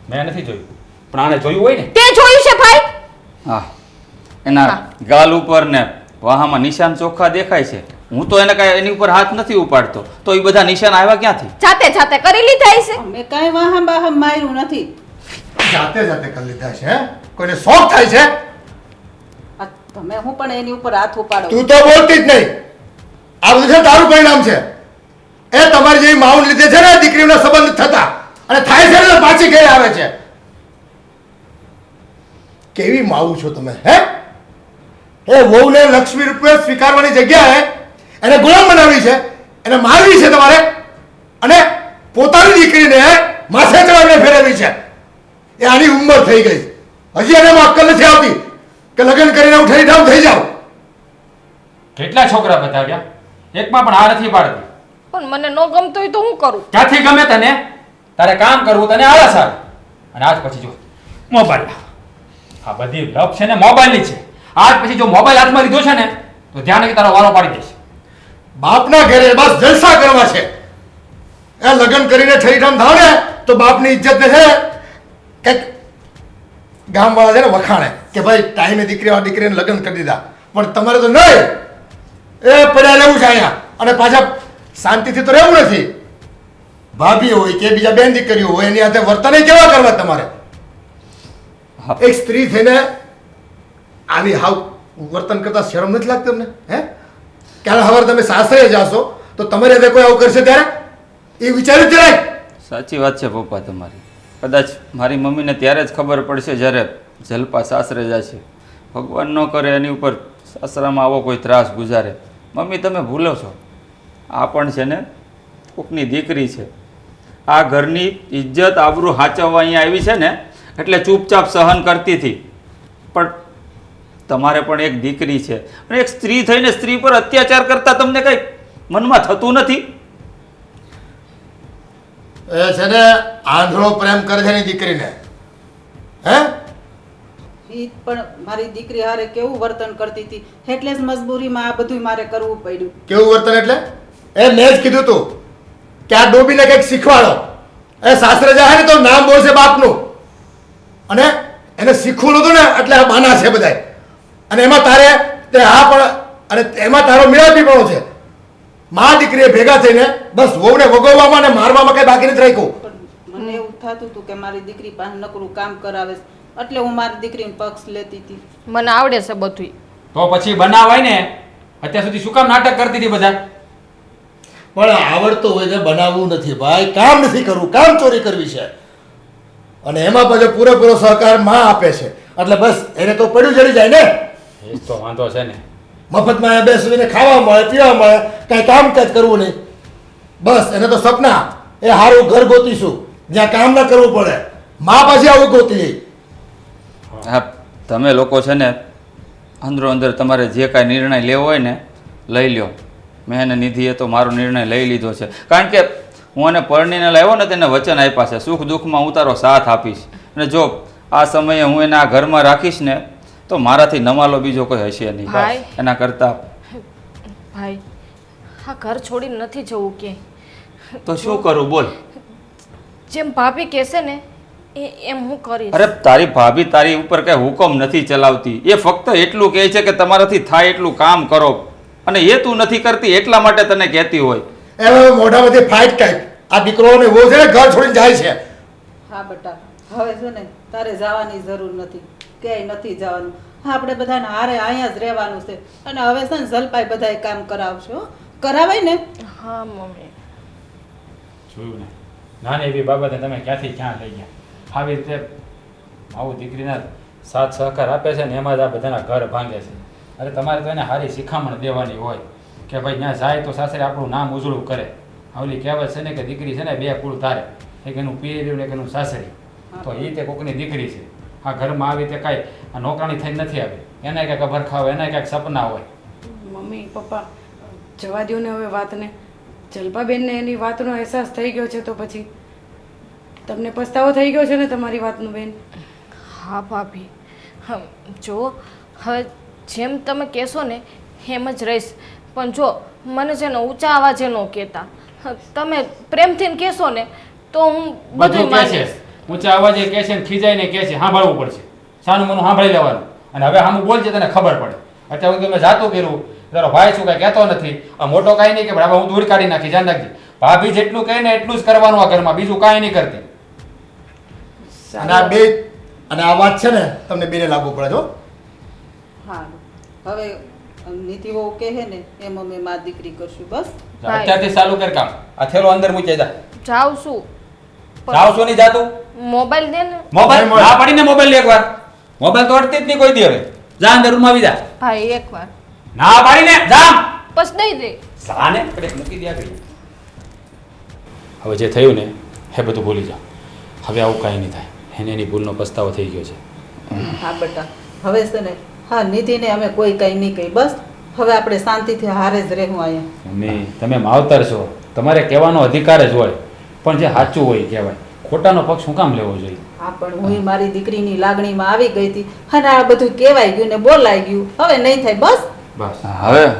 Speaker 7: મેં નથી જોયું, પણ આને જોયું હોય ને.
Speaker 2: તે જોયું છે ભાઈ?
Speaker 8: હા, એના ગાલ ઉપર ને વાહામાં નિશાન ચોખ્ખા દેખાય છે. હું તો એને કાંઈ એની ઉપર હાથ નથી ઉપાડતો, તો એ બધા નિશાન આવ્યા ક્યાંથી?
Speaker 2: જાતે જાતે કરી લીધા હશે.
Speaker 4: મેં કાંઈ વાહમ બાહમ માર્યું નથી.
Speaker 3: જાતે જાતે કરી લીધા છે. હે? કોઈને શોખ થાય છે?
Speaker 4: આ તમે હું પણ એની ઉપર હાથ ઉપાડો?
Speaker 3: તું તો બોલતી જ નહીં. આ બધું છે તારું પરિણામ છે. એ તમારી જેવી માઉન લીધે છે ને દીકરીઓના સંબંધ થતા અને થાય છે ને પાછી ઘરે આવે છે. કેવી માવું છો તમે? હે, એ વહુને લક્ષ્મી રૂપે સ્વીકારવાની જગ્યાએ એને ગુલામ બનાવી છે, એને મારવી છે તમારે, અને પોતાની દીકરીને માથે ચડાવીને ફેરવી છે. એ આની ઉંમર થઈ ગઈ, હજી એનામાં અક્કલ નથી આવતી કે લગ્ન કરીને હું ઠરી ઠામ થઈ જાઉં.
Speaker 7: કેટલા છોકરા બતાવ્યા, એકમાં પણ આ નથી પાડતી.
Speaker 2: પણ મને ન ગમતું હોય તો હું કરું?
Speaker 7: ક્યાંથી ગમે તને? તારે કામ કરવું તને આળસ આવે. અને આજ પછી જો મોબાઈલ, આ બધી લપ છે ને મોબાઈલની છે. આજ પછી જો મોબાઈલ હાથમાં લીધો છે ને તો ધ્યાન રાખી તારો વારો પાડી દેશે.
Speaker 3: બાપના ઘરે બસ જલસા કરવા છે. એ લગ્ન કરીને ઠરીઠામ થાવ ને તો બાપની ઇજ્જત ને છે કંઈક ગામવાળા છે ને વખાણે કે ભાઈ ટાઈમે દીકરીને લગ્ન કરી દીધા, પણ તમારે તો નહીં. એ પડ્યા રહેવું છે અહીંયા, અને પાછા શાંતિથી તો રહેવું નથી. ભાભી હોય કે બીજા બેન દીકરીઓ હોય એની હાથે વર્તન કેવા કરવા તમારે? એક સ્ત્રી થઈને આવી હાવ વર્તન કરતા શરમ નથી લાગતી તમને? હે, ક્યારે હવે તમે સાસરે જાશો તો તમારી હાથે કોઈ આવું કરશે ત્યારે? એ વિચાર્યું જરાય?
Speaker 8: સાચી વાત છે પપ્પા તમારી. કદાચ મારી મમ્મીને ત્યારે જ ખબર પડશે જ્યારે જલપા સાસરે જશે. ભગવાન ન કરે એની ઉપર સાસરામાં આવો કોઈ ત્રાસ ગુજારે. મમ્મી તમે ભૂલો છો, આ પણ છે ને કોકની દીકરી છે. આ ઘરની ઇજ્જત આબરૂ હાચવવા અહીંયા આવી છે ને એટલે ચૂપચાપ સહન કરતી હતી. પણ તમારે પણ એક દીકરી છે અને એક સ્ત્રી થઈને સ્ત્રી પર અત્યાચાર કરતા તમને કંઈ મનમાં થતું નથી?
Speaker 3: એ છે ને આંધળો પ્રેમ કરે છે એની દીકરીને. હે
Speaker 4: ઈ પણ મારી દીકરી હારે કેવું વર્તન કરતી હતી એટલે જ મજબૂરીમાં આ બધું મારે કરવું પડ્યું.
Speaker 3: કેવું વર્તન એટલે? એ મેં જ કીધું તું કે આ ડોબીને કંઈક શીખવાડો. એ સાસરે જાય ને તો નામ બોલશે બાપનું, અને એને શીખવું નતું ને એટલે આ બાના છે બધાય. અને એમાં તારે તે હા પણ અને એમાં તારો મિલાપીપણો છે. મા દીકરીએ ભેગા થઈને બસ વહુને વગોવવામાં અને મારવામાં કઈ બાકી નથી રાખ્યું.
Speaker 4: પણ મને એવું થતું હતું કે મારી દીકરી પાસે નકરું કામ કરાવે છે એટલે હું મારી દીકરીને પક્ષ લેતી હતી.
Speaker 2: મને આવડે છે બધું.
Speaker 7: તો પછી બનાવાય ને. અત્યાર સુધી શું કામ નાટક કરતી હતી બધા?
Speaker 3: પણ આવડતું હોય છે, બનાવવું નથી ભાઈ. કામ નથી કરવું, કામ ચોરી કરવી છે. અને એમાં પછી પૂરેપૂરો સહકાર માં આપે છે એટલે બસ એને તો પડ્યું જડી જાય ને.
Speaker 7: એ તો વાંધો છે ને.
Speaker 3: મફતમાં એ બેસીને ખાવા મળે, પીવા મળે, કાંઈ કામકાજ કરવું નહીં. બસ એને તો સપના એ સારું ઘર ગોતીશું જ્યાં કામ ના કરવું પડે. મા પાછી આવું ગોતી.
Speaker 8: હા, તમે લોકો છે ને અંદરો અંદર તમારે જે કાંઈ નિર્ણય લેવો હોય ને લઈ લ્યો. મેં એને નિધિએ તો મારો નિર્ણય લઈ લીધો છે. કારણ કે હું એને પરણીને લાવ્યો ને તેને વચન આપ્યા છે સુખ દુઃખમાં હું તારો સાથ આપીશ. અને જો આ સમયે હું એને આ ઘરમાં રાખીશ ને તો મારાથી નમાલો બીજો કોઈ હશે નહીં.
Speaker 2: ભાઈ.
Speaker 8: બસ એના કરતાં
Speaker 2: ભાઈ આ ઘર છોડીને નથી જવું કે
Speaker 8: તો શું કરું બોલ?
Speaker 2: જેમ ભાભી કહેશે ને એમ હું કરીશ.
Speaker 8: અરે તારી ભાભી તારી ઉપર કઈ હુકમ નથી ચલાવતી. એ ફક્ત એટલું કહે છે કે તમારાથી થાય એટલું કામ કરો, અને એ તું નથી કરતી એટલા માટે તને કહેતી હોય.
Speaker 3: એમાં મોઢામાંથી ફાઇટ ટાઈપ આ દીકરોને બહુ છે ને ઘર છોડીને જાય છે.
Speaker 4: હા બેટા, હવે છે ને તારે જવાની જરૂર નથી, ક્યાંય નથી જવાનું. આપણે બધાને હારે અહીંયા જ રહેવાનું છે. અને હવે છે ને જલપાઈ બધાય કામ કરાવશે હો. કરાવાય ને?
Speaker 2: હા મમ્મી.
Speaker 7: જોયું ને, નાની એવી બાબતે તમે ક્યાંથી ક્યાં લઈ ગયા. આવી રીતે આવું દીકરીના સાથ સહકાર આપે છે ને એમાં જ આ બધાના ઘર ભાંગે છે. અરે તમારે તો એને સારી શિખામણ દેવાની હોય કે ભાઈ ત્યાં જાય તો સાસરે આપણું નામ ઉજળું કરે. આવલી કહેવત છે ને કે દીકરી છે ને બે કુળ તારે, એક એનું પિયર્યું ને એક એનું સાસરી. તો એ તે કોકની દીકરી છે. આ ઘરમાં આવી તે કાંઈ આ નોકરાણી થઈને નથી આવી. એને કાંઈક અભરખા હોય, એને કાંઈક સપના હોય.
Speaker 1: મમ્મી પપ્પા જવા દો ને હવે વાતને. જલપાબેનને એની વાતનો અહેસાસ થઈ ગયો છે તો પછી તમને પસ્તાવો થઈ ગયો છે ને તમારી વાતનું બેન?
Speaker 2: હા ભાભી. જો હવે જેમ તમે કહેશો ને એમ જ રહીશ. પણ જો મને છે ને ઊંચા અવાજે ન કહેતા. તમે પ્રેમથી કહેશો ને તો હું બધું
Speaker 7: બધું કહે છે,
Speaker 2: માનીશ.
Speaker 7: ઊંચા અવાજે કહે છે ને ખીજાઈને કહે છે, સાંભળવું પડશે. સાનું મનું સાંભળી લેવાનું. અને હવે સામું બોલજે તને ખબર પડે. અત્યારે હું તમે જાતું કર્યું તારો ભાઈ શું કાંઈ કહેતો નથી. આ મોટો કાંઈ નહીં કે બરાબર હું દૂર કાઢી નાખી, જાણ રાખજે. ભાભી જેટલું કહે ને એટલું જ કરવાનું આ ઘરમાં, બીજું કાંઈ નહીં કરતી.
Speaker 3: અને આ બે અને આ વાત છે ને તમને બેને લાગુ પડે છો.
Speaker 4: હા, હવે નીતિ વહુ કહે ને એમ અમે મારી દીકરી કરશું બસ.
Speaker 2: ભાઈ.
Speaker 7: અત્યારથી ચાલુ કર કામ. આ થેલો અંદર મૂકી જા.
Speaker 2: જાઉં છું.
Speaker 7: જાવ છો નહીં જાતું?
Speaker 2: મોબાઈલ દે ને
Speaker 7: મોબાઈલ ના પડીને મોબાઈલ લે એકવાર. મોબાઈલ તો અડતી જ નહીં કોઈ દી હવે. જા અંદર રૂમમાં આવી જા.
Speaker 2: ભાઈ એકવાર
Speaker 7: ના પાડીને જા.
Speaker 2: બસ દઈ દે.
Speaker 7: સાને પડે મૂકી દે આગળ. હવે જે થયું ને એ બધું ભૂલી જા. હવે આવું કાંઈ નહીં થાય. એને એની ભૂલનો પસ્તાવો થઈ ગયો છે.
Speaker 4: હા બેટા, હવે છે ને હા નીતિને અમે કોઈ કંઈ નહીં કહી. બસ હવે આપણે શાંતિથી હારે જ રહેવું અહીંયા.
Speaker 7: મમ્મી તમે માવતર છો, તમારે કહેવાનો અધિકાર જ હોય, પણ જે સાચું હોય એ કહેવાય. ખોટાનો પક્ષ શું કામ લેવો જોઈએ?
Speaker 4: હા પણ હું મારી દીકરીની લાગણીમાં આવી ગઈ હતી અને આ બધું કહેવાય ગયું ને બોલાઈ ગયું. હવે નહીં થાય બસ.
Speaker 7: બસ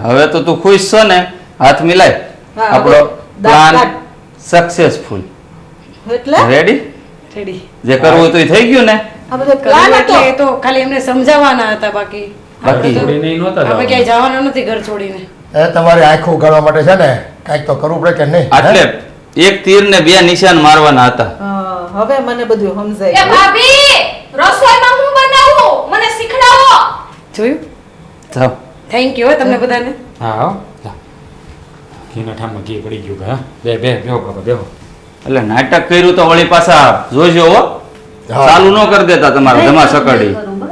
Speaker 8: હવે તો તું ખુશ છો ને? હાથ મિલાય.
Speaker 4: હા,
Speaker 8: આપણો
Speaker 4: હવે
Speaker 8: પ્લાન
Speaker 4: દાંત
Speaker 8: સક્સેસફુલ.
Speaker 4: એટલે
Speaker 8: રેડી?
Speaker 1: રેડી.
Speaker 8: જે કરવું હોય તો એ થઈ ગયું ને?
Speaker 4: આ બધો પ્લાન
Speaker 1: કર્યું
Speaker 4: હતો.
Speaker 1: એટલે એ તો ખાલી એમને સમજાવવાના હતા. બાકી
Speaker 8: બાકી
Speaker 7: છોડી નહીં નહોતા
Speaker 1: આપણે
Speaker 7: જવાના.
Speaker 1: ક્યાંય જવાના નથી ઘર છોડીને.
Speaker 3: એ તમારી આંખો ઉગાડવા માટે છે ને કાંઈક તો કરવું પડે કે નહીં?
Speaker 8: એટલે એક તીર ને બે નિશાન મારવાના હતા.
Speaker 4: હા, હવે મને બધું સમજાય
Speaker 2: એ
Speaker 4: ગયું.
Speaker 2: ભાભી રસોઈમાં હું બનાવું મને શીખડાવો.
Speaker 1: જોયું?
Speaker 8: જાઓ.
Speaker 1: થેન્ક યુ તમને બધાને.
Speaker 7: હા હો. જા. ઘીના ઠામમાં ઘી પડી ગયું કે હા બેહો બાબા બેહો.
Speaker 8: એટલે નાટક કર્યું તો વળી પાછા જોજો હો.
Speaker 3: હા.
Speaker 8: ચાલુ ન કરી દેતા તમારે જમા સકડી.
Speaker 4: કરું